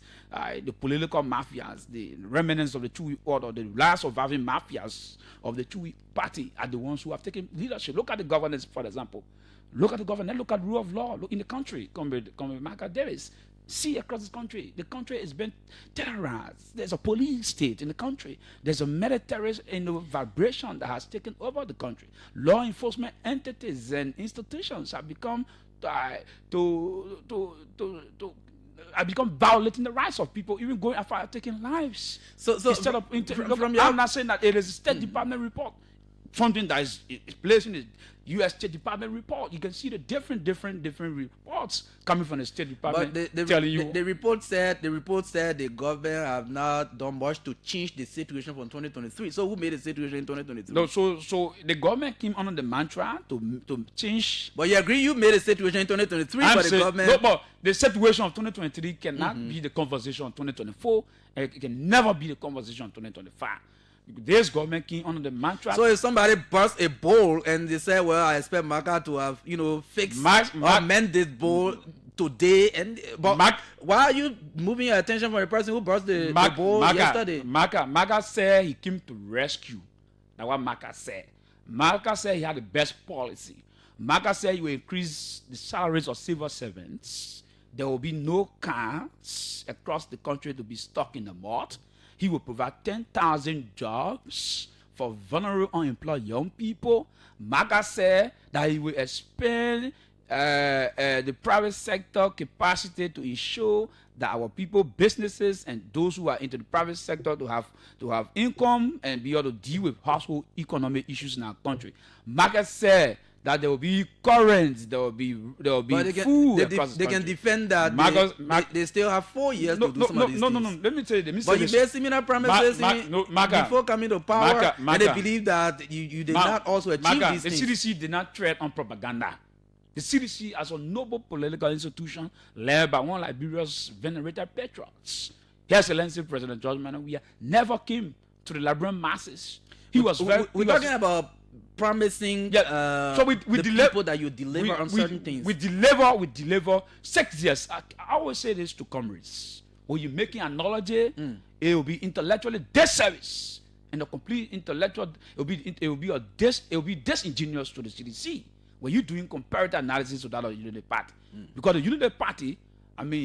the political mafias, the remnants of the Chui order, the last surviving mafias of the Chui party are the ones who have taken leadership. Look at the governance, for example. Look at the governance. Look at rule of law. Look in the country. Come with Marka. There is. See across this country. The country has been terrorized. There's a police state in the country. There's a military vibration that has taken over the country. Law enforcement entities and institutions have become violating the rights of people, even going after taking lives. So instead of I'm not saying that it is a State Department report, something that is placed in the U.S. State Department report. You can see the different reports coming from the State Department. But the report said the government have not done much to change the situation from 2023. So who made the situation in 2023? No, so the government came under the mantra to change. But you agree you made a situation in 2023 for the government? No, but the situation of 2023 cannot be the conversation of 2024. It can never be the conversation of 2025. this government came under the mantra. So if somebody burst a bowl and they say, well, I expect Marka to have, fixed or mend this bowl today, but why are you moving your attention from the person who burst the bowl yesterday? Marka said he came to rescue. That's what Marka said. Marka said he had the best policy. Marka said he will increase the salaries of civil servants. There will be no cars across the country to be stuck in the mud. He will provide 10,000 jobs for vulnerable unemployed young people. Marka said that he will expand the private sector capacity to ensure that our people, businesses, and those who are into the private sector to have income and be able to deal with household economic issues in our country. Marka said that there will be current, there will be food. They can defend that. They still have 4 years to do some of these things. No. Let me tell you. But you made similar promises before coming to power, and they believe that you did not also achieve these things. The CDC did not tread on propaganda. The CDC, as a noble political institution led by one Liberia's venerated patriots, His Excellency President George Weah, never came to the Liberian masses. We're talking about promising so we people that you deliver on certain things. We deliver 6 years. I always say this to comrades. When you're making an analogy, it will be intellectually disservice. And the complete intellectual, it will be disingenuous to the CDC. When you're doing comparative analysis of that of the Unity Party. Because the Unity Party,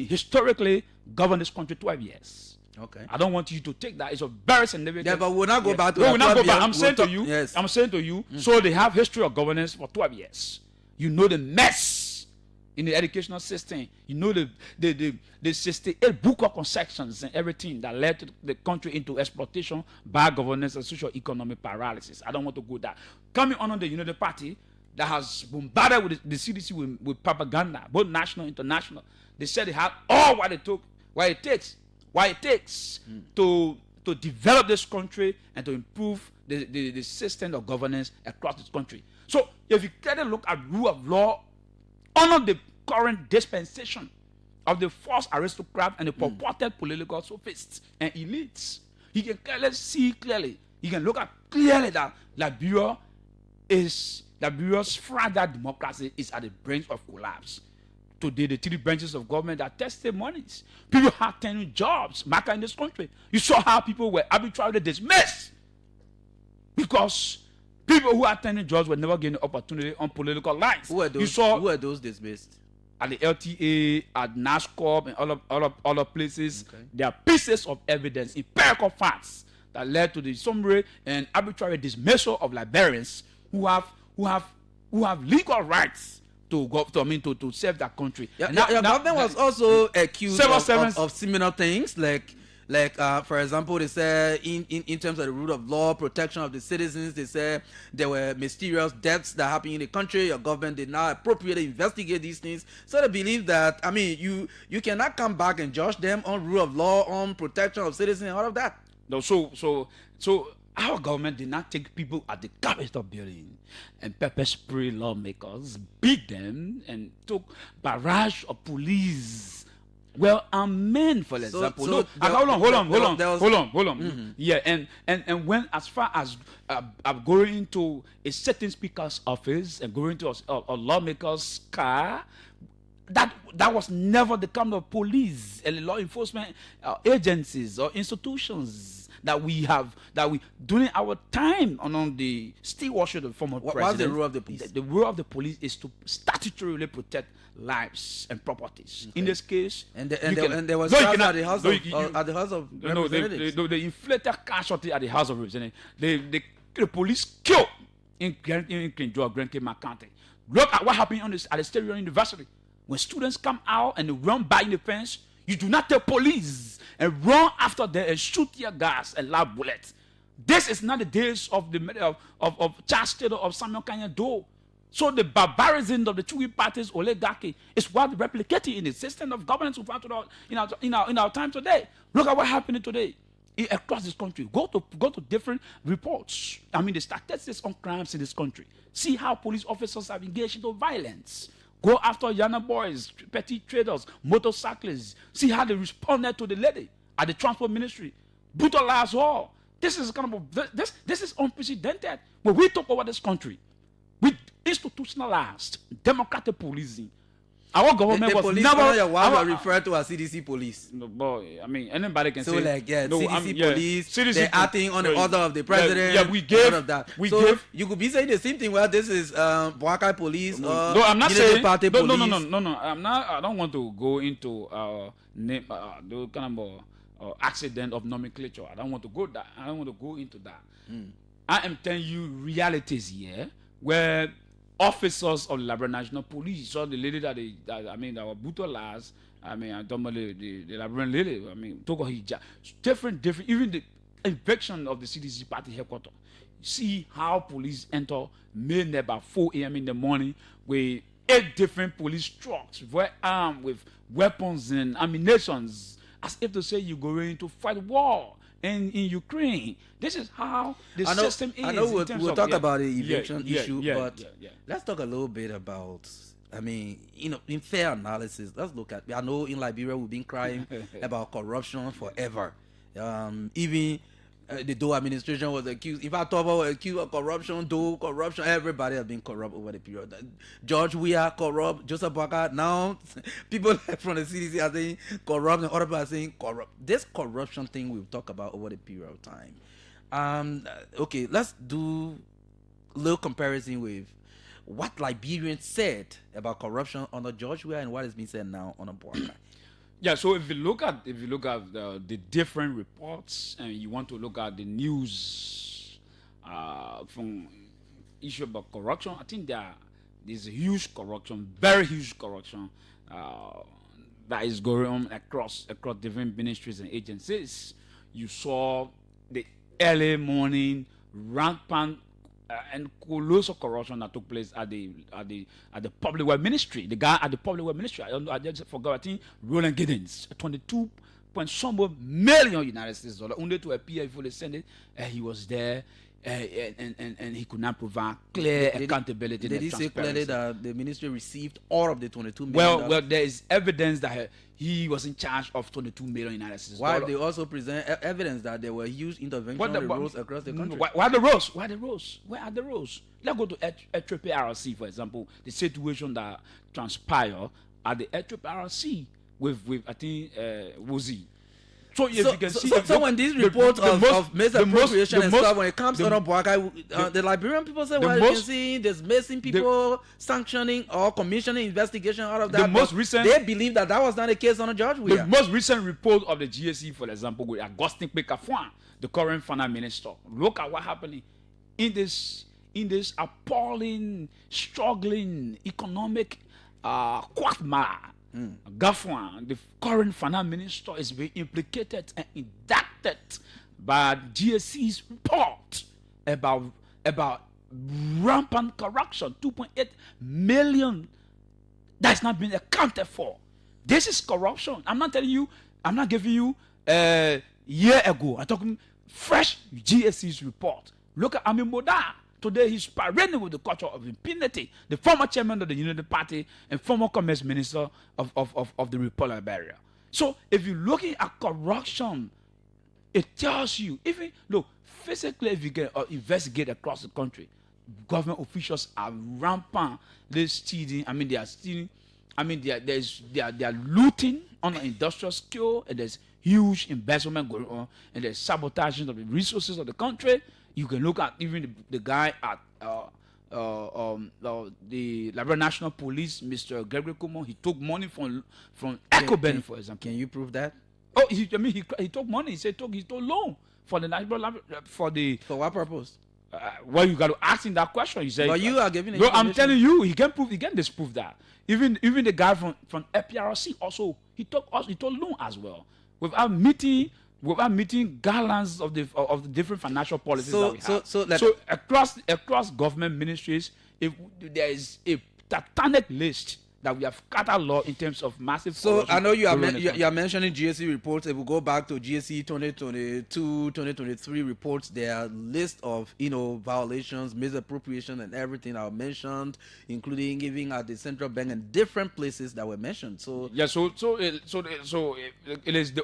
historically governed this country 12 years. Okay. I don't want you to take that. It's a very significant. Yeah, but we'll not go back to we'll not go back. I'm saying to you, so they have history of governance for 12 years. You know the mess in the educational system. You know the 68 book of concessions and everything that led to the country into exploitation, bad governance, and socio-economic paralysis. I don't want to go there. Coming under the Unity Party, that has bombarded with the CDC with propaganda, both national and international. They said they had all what it takes to develop this country and to improve the system of governance across this country. So if you clearly look at rule of law under the current dispensation of the false aristocrats and the purported political sophists and elites, you can you can look at clearly that Liberia's fragile democracy is at the brink of collapse. Today, the 3 branches of government are testimonies. People have 10 jobs back in this country. You saw how people were arbitrarily dismissed because people who had 10 jobs were never given the opportunity on political lines. Who were those dismissed? At the LTA, at NASCOP, and other places. Okay. There are pieces of evidence, empirical facts that led to the summary and arbitrary dismissal of Liberians who have legal rights to serve that country. Yeah, your government was also accused of similar things, like for example, they said in terms of the rule of law, protection of the citizens, they said there were mysterious deaths that happened in the country. Your government did not appropriately investigate these things. So they believe that you cannot come back and judge them on rule of law, on protection of citizens, and all of that. No, so our government did not take people at the Capitol building and pepper spray lawmakers, beat them, and took barrage of police. Well, men, for example. Hold on. Mm-hmm. Yeah, and when as far as going into a certain speaker's office and going to a lawmaker's car, that was never the kind of police and law enforcement agencies or institutions that we during our time on the stewardship of the former president. What's the role of the police? The role of the police is to statutorily protect lives and properties. Okay. In this case, there was at the House of Representatives. The inflated casualty at the House of Representatives. The police killed in Grand County. Look at what happened at the State University. When students come out and they run by in the fence, you do not take police and run after them and shoot tear gas and loud bullets. This is not the days of Charles Taylor of Samuel Kanye Doe. So the barbarism of the two parties oligarchy is what replicated in the system of governance we found in our time today. Look at what happened today across this country. Go to different reports. The statistics on crimes in this country. See how police officers have engaged into violence. Go after Yana boys, petty traders, motorcyclists. See how they responded to the lady at the transport ministry. Brutalized her. This is kind of this is unprecedented. When we talk about this country, we institutionalized democratic policing. Our government the was police never. your wife are referred to as CDC police. No, boy, I mean, anybody can So say. like no, CDC yeah, police, CDC they're acting on the order of the president. Yeah, we gave. All of that. We so gave. you could be saying the same thing. Well, this is Boakai police. No, I'm not Unity saying. Party No, police. no. I'm not. I don't want to go into name the kind of accident of nomenclature. I don't want to go that. I don't want to go into that. I am telling you realities here where officers of the Liberia National Police saw the lady that that were brutalized. I mean, I'm talking about the Liberian lady. I mean, Togo Hijab. Different, even the eviction of the CDC party headquarters. See how police enter midnight about 4 a.m. in the morning with 8 different police trucks, well armed with weapons and ammunitions, as if to say you're going to fight war in Ukraine. This is how the system is. I know we'll talk about the eviction issue, but yeah. let's talk a little bit about, I mean, in fair analysis, let's look at, I know in Liberia we've been crying about corruption forever. Even the Doe administration was accused. If I talk about accused of corruption, everybody has been corrupt over the period. George Weah corrupt, Joseph Boakai. Now people from the CDC are saying corrupt, and other people are saying corrupt. This corruption thing we'll talk about over the period of time. Okay, let's do a little comparison with what Liberians said about corruption under George Weah and what is being said now on Boakai. Yeah, so if you look at the different reports and you want to look at the news from issue about corruption, I think there's a huge corruption, very huge corruption that is going on across different ministries and agencies. You saw the early morning rampant and colossal corruption that took place at the public work ministry. The guy at the public work ministry, I just forgot. I think Roland Giddens, 22 point some million United States dollar, only to appear before the Senate. He was there, and he could not provide clear accountability. Did he say clearly that the ministry received all of the 22 million? Well, there is evidence that he was in charge of 22 million United States. Why they also present evidence that there were huge intervention roles across the country? Why are the roles? Where are the roles? Let's go to HRC, for example. The situation that transpired at the HRC with I think Wozi. So if you can see, so when these reports of misappropriation and stuff, when it comes to Boakai, the Liberian people say, well, you can see there's missing people sanctioning or commissioning investigation out of that. They believe that was not the case on George Weah. The most recent report of the GSE, for example, with Augustine Pekafwan, the current finance minister. Look at what happened in this appalling, struggling economic quagmire. Gafwan, the current finance minister, is being implicated and indicted by GSC's report about rampant corruption, 2.8 million that's not been accounted for. This is corruption. I'm not telling you, I'm not giving you a year ago. I'm talking fresh GSC's report. Look at Amin Moda. Today he's parading with the culture of impunity. The former chairman of the Unity Party and former commerce minister of the Republic of Liberia. So if you're looking at corruption, it tells you, even look, physically if you get investigate across the country, government officials are rampant. They're stealing. I mean, they are stealing. I mean, they are looting on an industrial scale, and there's huge investment going on, and there's sabotaging of the resources of the country. You can look at even the guy at the Liberia National Police, Mr. Gregory Kumo. He took money from EcoBen, for example. Can you prove that? Oh, he took money. He said he took loan for the national for what purpose? Well, you got to ask him that question. He said, but you are giving. No, I'm telling you, he can disprove that. Even the guy from FPRC also he took loan as well without meeting guidelines of the different financial policies that we have. So across government ministries, if there is a titanic list that we have cataloged in terms of massive. So I know you are mentioning GSC reports. If we go back to GSC 2022, 2023 reports, there are list of violations, misappropriation, and everything are mentioned, including even at the central bank and different places that were mentioned. So yeah, so it is the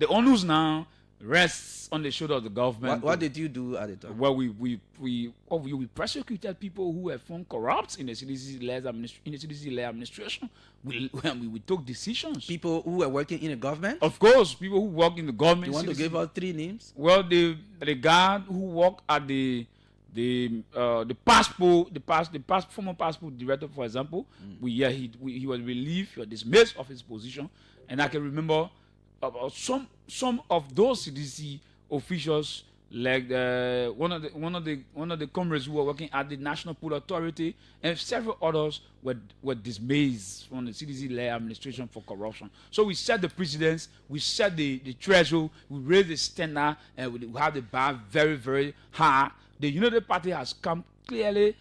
onus now rests on the shoulder of the government. What did you do at the time? Well, we persecuted people who were found corrupt in the CDC-led administration. We took decisions. People who were working in the government? Of course, people who work in the government. You want to give us 3 names? Well, the guy who worked at the former passport director, for example, he was relieved or dismissed of his position, and I can remember about some of those CDC officials, like one of the comrades who were working at the National Pool Authority, and several others were dismissed from the CDC-led administration for corruption. So we set the precedents, we set the threshold, we raised the standard, and we have the bar very, very high. The United Party has come clearly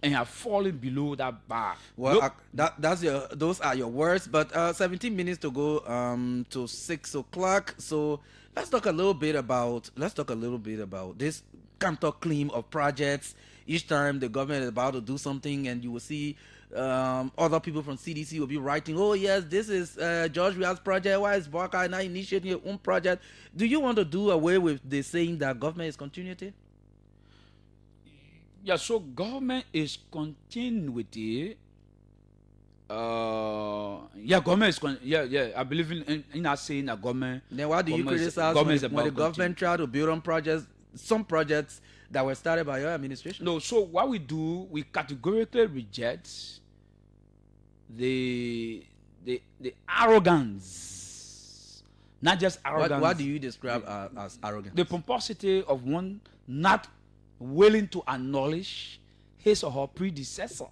and have fallen below that bar. Well, those are your words, but 17 minutes to go to 6 o'clock. So let's talk a little bit about this counter claim of projects. Each time the government is about to do something, and you will see other people from CDC will be writing, "Oh yes, this is George Weah's project. Why is Marka not initiating your own project?" Do you want to do away with the saying that government is continuity? Yeah, so government is continuity. Government is I believe in that saying that government. Then why do you criticize when the government try to build on projects, some projects that were started by your administration? No, so what we do, we categorically reject the arrogance, not just arrogance. What do you describe as arrogance? The pomposity of one not willing to acknowledge his or her predecessor.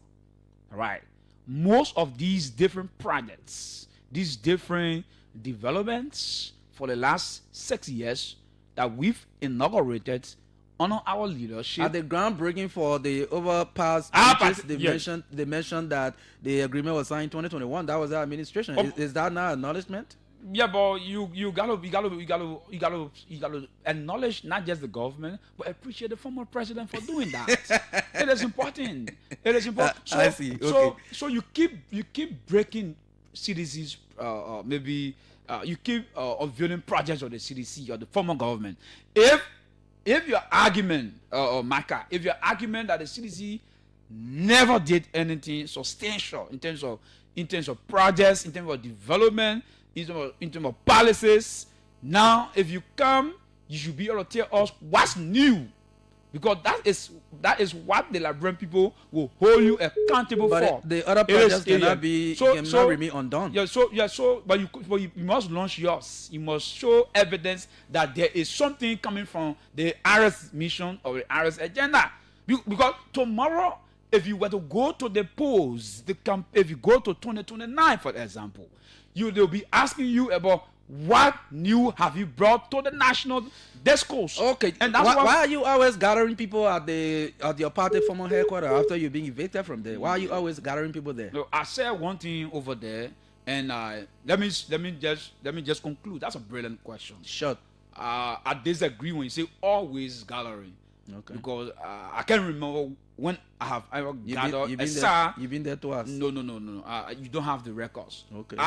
Right. Most of these different projects, these different developments for the last 6 years that we've inaugurated under our leadership. At the groundbreaking for the overpass, they mentioned that the agreement was signed in 2021. That was our administration. Is that not acknowledgement? Yeah, but you gotta acknowledge not just the government, but appreciate the former president for doing that. It is important. It is important. So, I see. Okay. So you keep breaking CDC's you keep unveiling projects of the CDC or the former government. If your argument, Marka, if your argument that the CDC never did anything substantial in terms of projects, in terms of development, in terms of policies. Now, if you come, you should be able to tell us what's new, because that is what the Liberian people will hold you accountable for. The other projects cannot remain undone. But you must launch yours. You must show evidence that there is something coming from the RS mission or the RS agenda. Because tomorrow, if you were to go to the polls, if you go to 2029, for example, they'll be asking you about what new have you brought to the national discourse. Okay, and that's why are you always gathering people at your party former headquarters after you're being evicted from there? Why are you always gathering people there? No, I said one thing over there, and let me just conclude. That's a brilliant question. Sure. I disagree when you say always gathering. Okay. Because I can't remember when I have ever gathered. You've been there twice. No. You don't have the records. Okay.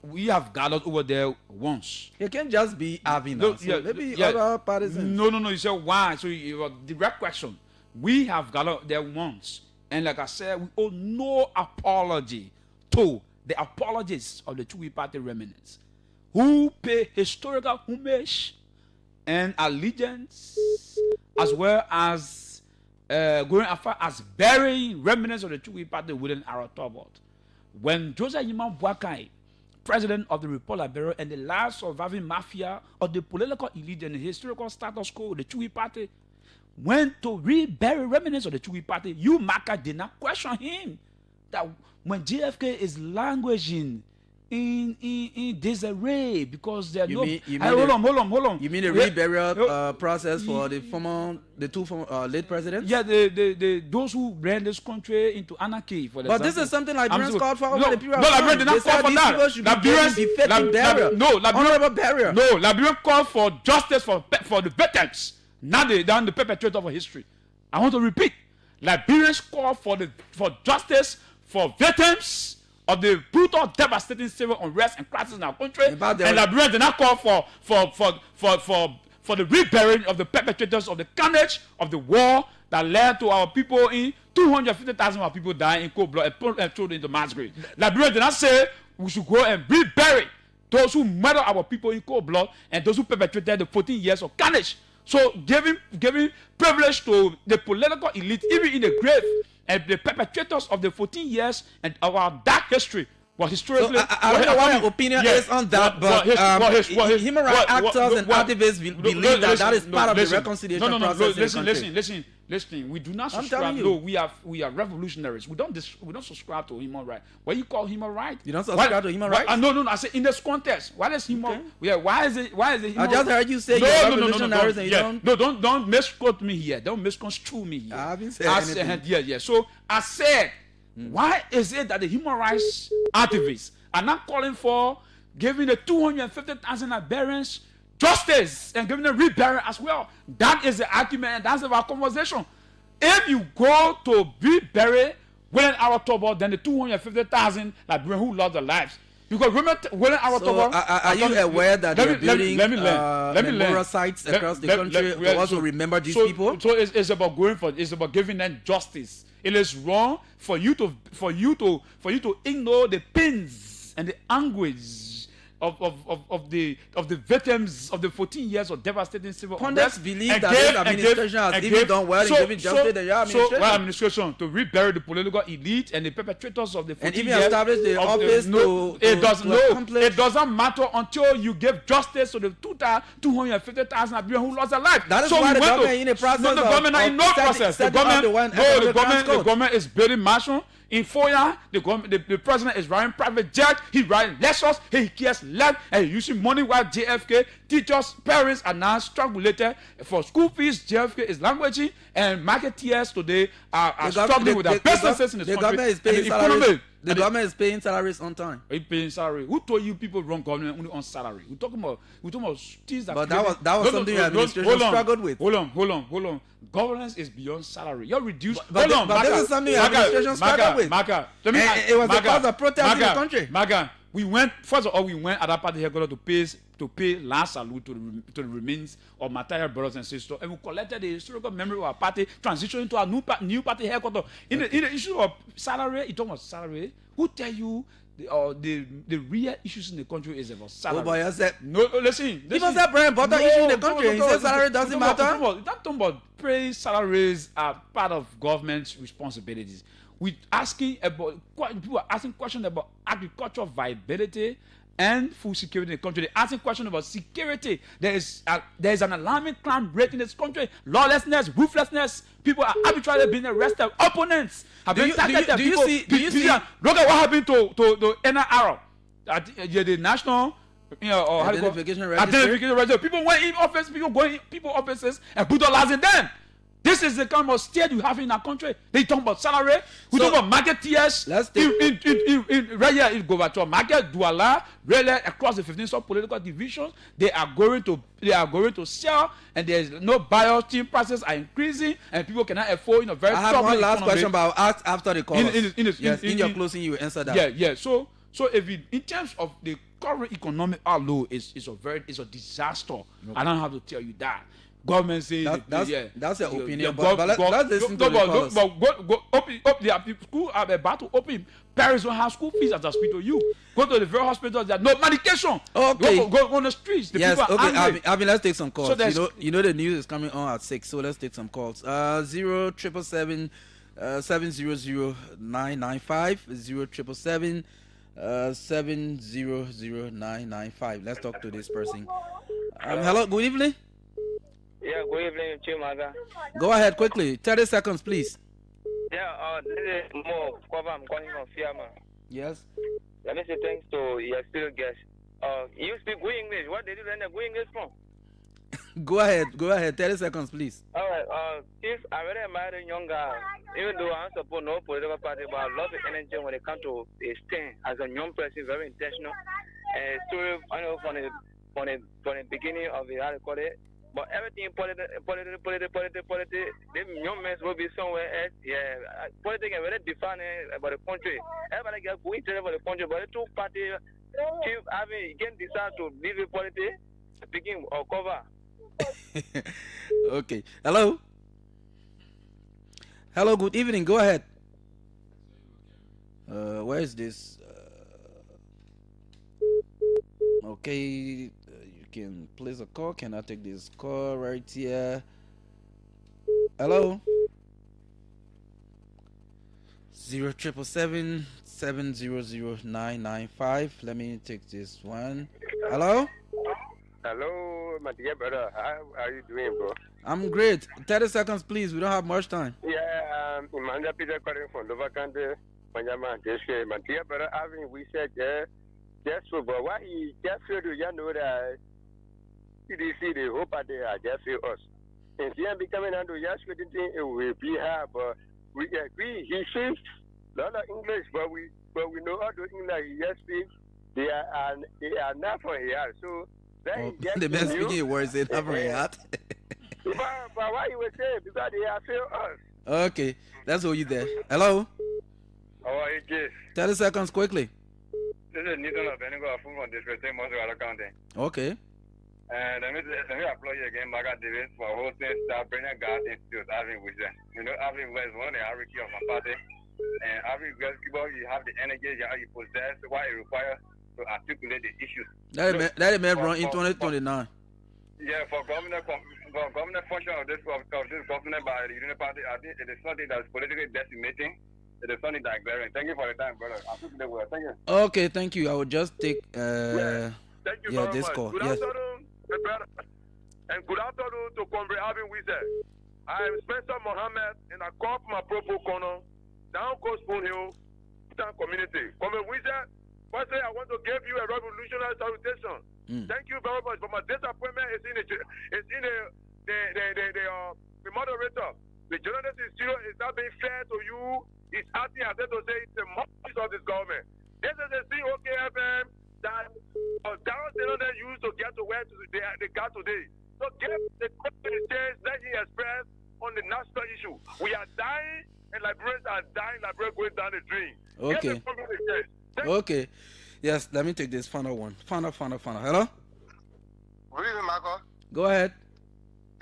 We have gathered over there once. It can't just be having other partisans. No. You said why? So you direct question. We have gathered there once, and like I said, we owe no apology to the apologists of the Chui Party remnants who pay historical homage and allegiance, as well as going as far as burying remnants of the Chui Party within our turban. When Joseph Yima Boakai, president of the Republic of Liberia and the last surviving mafia of the political elite and the historical status quo of the Chui Party, went to rebury remnants of the Chui Party, you, Marka, did not question him. That when JFK is languishing in disarray because there are hold on. You mean the reburial process for the two former late presidents? Yeah, those who ran this country into anarchy. For but this is something Liberians called for over the period. No, Liberians did not call for that. Liberians called for justice for the victims, not the perpetrator of history. I want to repeat: Liberians call for justice for victims of the brutal, devastating civil unrest and crisis in our country. And Liberians did not call for the reburying of the perpetrators of the carnage of the war that led to our people in 250,000 of people dying in cold blood and thrown into mass grave. Liberians did not say we should go and rebury those who murdered our people in cold blood and those who perpetrated the 14 years of carnage. So giving privilege to the political elite, even in the grave, and the perpetrators of the 14 years and of our dark history. Well, historically, so I don't know what your opinion is on that, but human rights actors and activists believe that is part of the reconciliation process. Listen. We do not subscribe. No, we are revolutionaries. We don't subscribe to human rights. What you call human rights? You don't subscribe to human rights? No. I say in this context. What is human? Okay. Yeah. Why is it? Human I just heard you say you're revolutionaries and you don't. Don't misquote me here. Don't misconstrue me here. I haven't said anything. Yeah. So I said. Why is it that the human rights activists are not calling for giving the 250,000 Liberians justice and giving them reburial as well? That is the argument, and that's our conversation. If you go to rebury within our trouble, then the 250,000 Liberians who lost their lives. Because within our trouble, are you aware that they're building memorial sites across the country to also remember these people? So it's about giving them justice. It is wrong for you to ignore the pains and the anguish of the victims of the 14 years of devastating civil unrest. Pundits believe that this administration has even done well in giving justice to your administration. So, administration to rebury the political elite and the perpetrators of the 14 and even years establish the office it doesn't matter until you give justice to the 250,000 Liberians who lost their life. That is why the government in the process. No, the government are in no process. The government is building mansion. In FOIA, the president is riding private jet, he's riding Lexus, he cares less, and using money while JFK, teachers, parents are now struggling for school fees. JFK is languaging, and marketeers today are struggling with their businesses in this country. Government is paying salaries. The government is paying salaries on time. Paying salary. Who told you people run government only on salary? We're talking about things that. But that was something your administration struggled with. Hold on. Governance is beyond salary. You're reduced. But this is something your administration struggled with. Marka, it was the cause of protest in the country. Marka, we went at that party headquarters to pay last salute to the remains of my tired brothers and sisters, and we collected the historical memory of our party, transitioning to our new party headquarters. In the issue of salary, you talk about salary. Who tell you the real issues in the country is about salary? Oh, but you said no. Listen. People say bread and butter issue in the country. He said salary doesn't matter. Don't talk about pay salaries are part of government's responsibilities. People are asking questions about agricultural viability and food security in the country. They're asking questions about security. There is an alarming crime rate in this country. Lawlessness, ruthlessness. People are arbitrarily being arrested. Opponents have been targeted. Do you see? Look at what happened to NRR, the national. Identification register. People went in office. People go in people offices and brutalizing them. This is the kind of state you have in our country. They talk about salary. We talk about marketeers. Right here in Govato market, Douala, really across the 15 sub-political divisions, they are going to sell, and there is no bios. Team prices are increasing, and people cannot afford. Very. I have one last question, but I'll ask after the call. In your closing, you answer that. Yeah. So if in terms of the current economic outlook, is a disaster. Okay. I don't have to tell you that. Government say that's your opinion, but let's listen to the callers. Go open the school are about to open. Parents don't have school fees as I speak to you. Go to the very hospitals. There's no medication. Okay. Go on the streets. The people are angry. I mean, let's take some calls. So you know the news is coming on at 6, so let's take some calls. 0777 700 995 0777 700 995. Let's talk to this person. Hello, good evening. Yeah, good evening, Chimaga. Go ahead quickly. 30 seconds, please. Yeah, this is Mo. I'm calling from Fiamma. Yes. Let me say thanks to your still guest. You speak good English. What did you learn good English from? Go ahead. 30 seconds, please. All right. Since I already married a young guy, even though I support no political party, but I love the energy when it comes to a stand as a young person, very intentional. Story I know from the beginning of the how they call it. But everything politics, the young men will be somewhere else. Yeah, politics is very defined about the country. Everybody get going to the country, but the two parties keep having again decide to leave the politics, begin or cover. Okay. Hello. Hello. Good evening. Go ahead. Where is this? Okay. You can place a call. Can I take this call right here? Hello. 077770995. Let me take this one. Hello. Hello, my dear brother. How are you doing, bro? I'm great. 30 seconds, please. We don't have much time. Yeah, Emmanuel Peter calling from Nova Country. My dear brother, having we said, just for but why he just feel to you know that CDC, they hope that they are just feel us. And then becoming under just thing, it will be hard, but we agree. He speaks a lot of English, but we know how to English he just speaks. They are not for here. So the man speaking words they have a hat. But why you were saying because they are feel us. Okay, that's all you there. Hello. How are you, Keith? 30 seconds quickly. This is Nathan of Benigo from District Moscow County. Okay. And let me applaud you again, Marka Davis, for hosting Star Brenner God Institute, having with them. You know, having was one of the hierarchy of my party. And having people, you have the energy you possess, what it requires to articulate the issues. That man run in 2029. Yeah, for government function of this government by the Union Party, I think it is something that is politically decimating. It is something that is glaring. Thank you for your time, brother. I took the word. Thank you. Okay, thank you. I will just take Thank you very this much. call. Good Yes. afternoon, my brother. And good afternoon to Comrade Having Wizard. I am Spencer Mohammed and I call from my Propo Corner, down Coast Spoon Hill, Town Community. Comrade Wizard, firstly, I want to give you a revolutionary salutation. Thank you very much. But my disappointment is in the moderator. The journalist is still is not being fair to you. He's acting as if to say it's the mouthpiece of this government. This is the COKFM that Darren Taylor used to get to where they got today. So give the question change, let him express on the national issue. We are dying, and Liberians are dying, Liberians going down the drain. Okay. Okay. Yes, let me take this final one. Final. Hello? Good evening, Marco. Go ahead.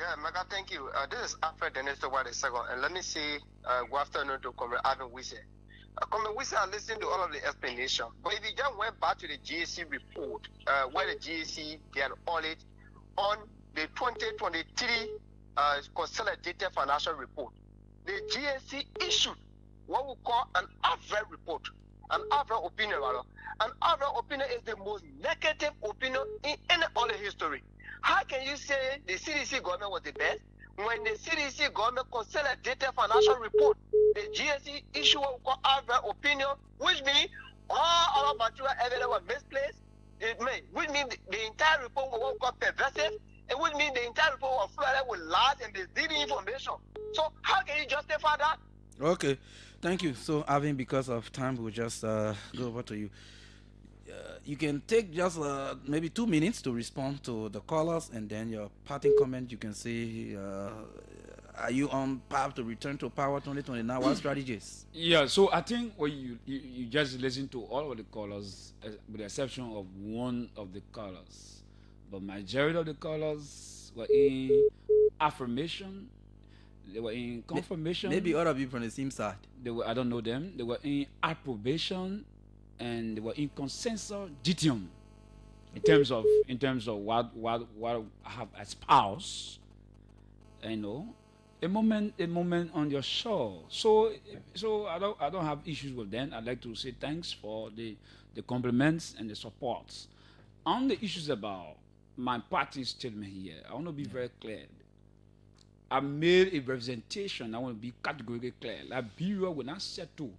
Yeah, Marco, thank you. This is Alfred Dennis White II, and let me say good afternoon to Comrade Ivan Wise. Comrade Wise, I listened to all of the explanation, but if you just went back to the GAC report, where the GAC did an audit on the 2023 consolidated financial report, the GAC issued what we call an average report, an average opinion, rather. An average opinion is the most negative opinion in any other history. How can you say the CDC government was the best when the CDC government consolidated financial report, the GSC issue what we call average opinion, which means all our material evidence was misplaced, which means the entire report was what we call perversive, and which means the entire report was flooded with lies and misleading information. So how can you justify that? Okay. Thank you. So, Avin, because of time, we'll just go over to you. You can take just maybe 2 minutes to respond to the callers, and then your parting comment. You can say, are you on path to return to power 2029? What strategies? Yeah, so I think when you just listen to all of the callers, with the exception of one of the callers, but majority of the callers were in affirmation. They were in confirmation. Maybe other people from the same side. They were, I don't know them. They were in approbation, and they were in consensus ditium in terms of what I have espoused. You know, a moment on your show. So I don't have issues with them. I'd like to say thanks for the compliments and the supports. On the issues about my party statement here, I want to be very clear. I made a representation. I want to be categorically clear. Liberia will not settle.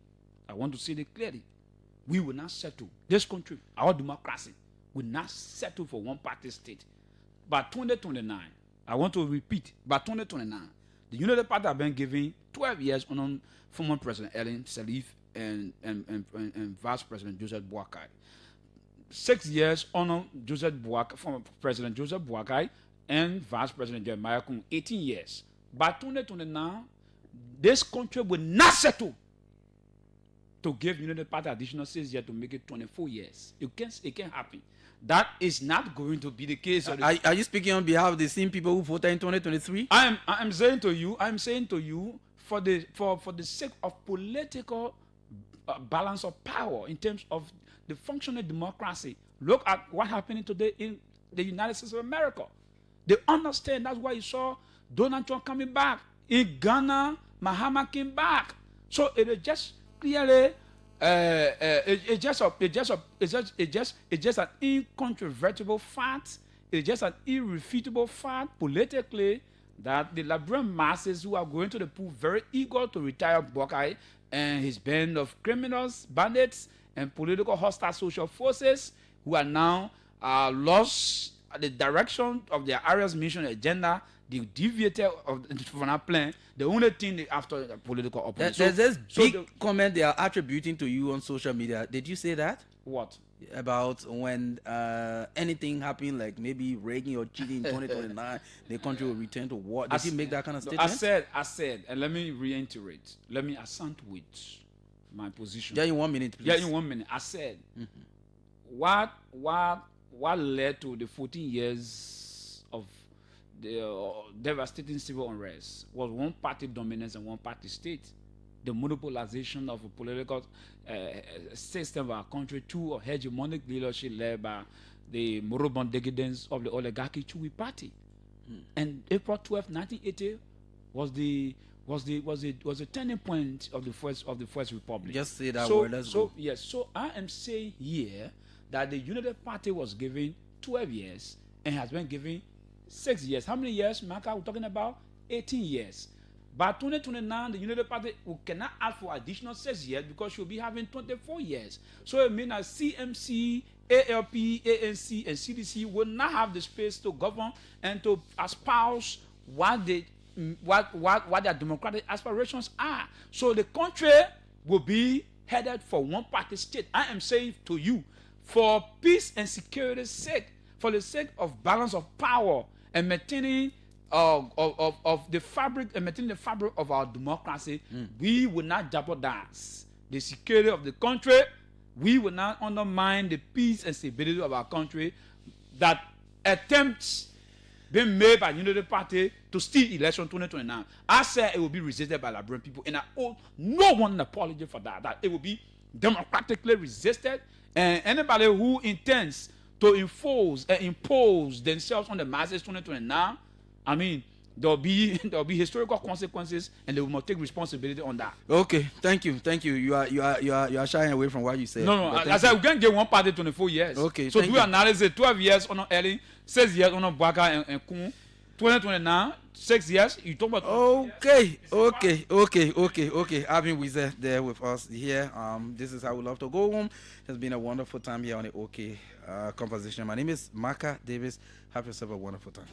I want to say it clearly. We will not settle. This country, our democracy, will not settle for one party state. By 2029, I want to repeat, by 2029, the United Party have been giving 12 years on former President Ellen Sirleaf and Vice President Joseph Boakai. 6 years on former President Joseph Boakai and Vice President Jeremiah Kung 18 years. By 2029, this country will not settle to give United Party additional 6 years to make it 24 years. It can't happen. That is not going to be the case. Are you speaking on behalf of the same people who voted in 2023? I'm saying to you, for the sake of political balance of power in terms of the functioning democracy. Look at what happening today in the United States of America. They understand. That's why you saw Donald Trump coming back. In Ghana, Mahama came back. So it is just clearly it's just an incontrovertible fact. It's just an irrefutable fact politically that the Liberian masses who are going to the pool very eager to retire Buckeye and his band of criminals, bandits, and political hostile social forces who are now lost at the direction of their Arias mission agenda. They deviated from our plan. The only thing after the political opposition. There's this big comment they are attributing to you on social media. Did you say that? What? About when anything happened, like maybe Reagan or cheating in 2029, the country will return to war. Did you make that kind of statement? I said, and let me reiterate. Let me assent with my position. Yeah, in 1 minute, please. Yeah, in 1 minute. I said, what led to the 14 years of the devastating civil unrest was one party dominance and one party state. The monopolization of a political system of our country to a hegemonic leadership led by the moribund decadence of the oligarchy Chui party. And April 12, 1980 was the turning point of the first republic. Just say that word. Let's go. Yes. So I am saying here that the United Party was given 12 years and has been given 6 years. How many years, Marka? We're talking about 18 years. By 2029, the United Party cannot ask for additional 6 years because she'll be having 24 years. So it means that CMC, ALP, ANC, and CDC will not have the space to govern and to espouse what their democratic aspirations are. So the country will be headed for one-party state. I am saying to you, for peace and security's sake, for the sake of balance of power and maintaining of the fabric and maintaining the fabric of our democracy, we will not jeopardize the security of the country. We will not undermine the peace and stability of our country. That attempts being made by the United Party to steal election 2029. I said it will be resisted by Liberian people, and I owe no one an apology for that. That it will be democratically resisted, and anybody who intends to impose themselves on the masses 2029, I mean, there'll be historical consequences, and they will take responsibility on that. Okay, thank you. You are shying away from what you said. No. I said we can't get one party 24 years. Okay, so do analysis 12 years on Ellie, 6 years on Baka and Kun, 2029, 6 years. You talk about. Okay. Having Wize there with us here. This is how we love to go home. It's been a wonderful time here on the OK conversation. My name is Marka Davis. Have yourself a wonderful time.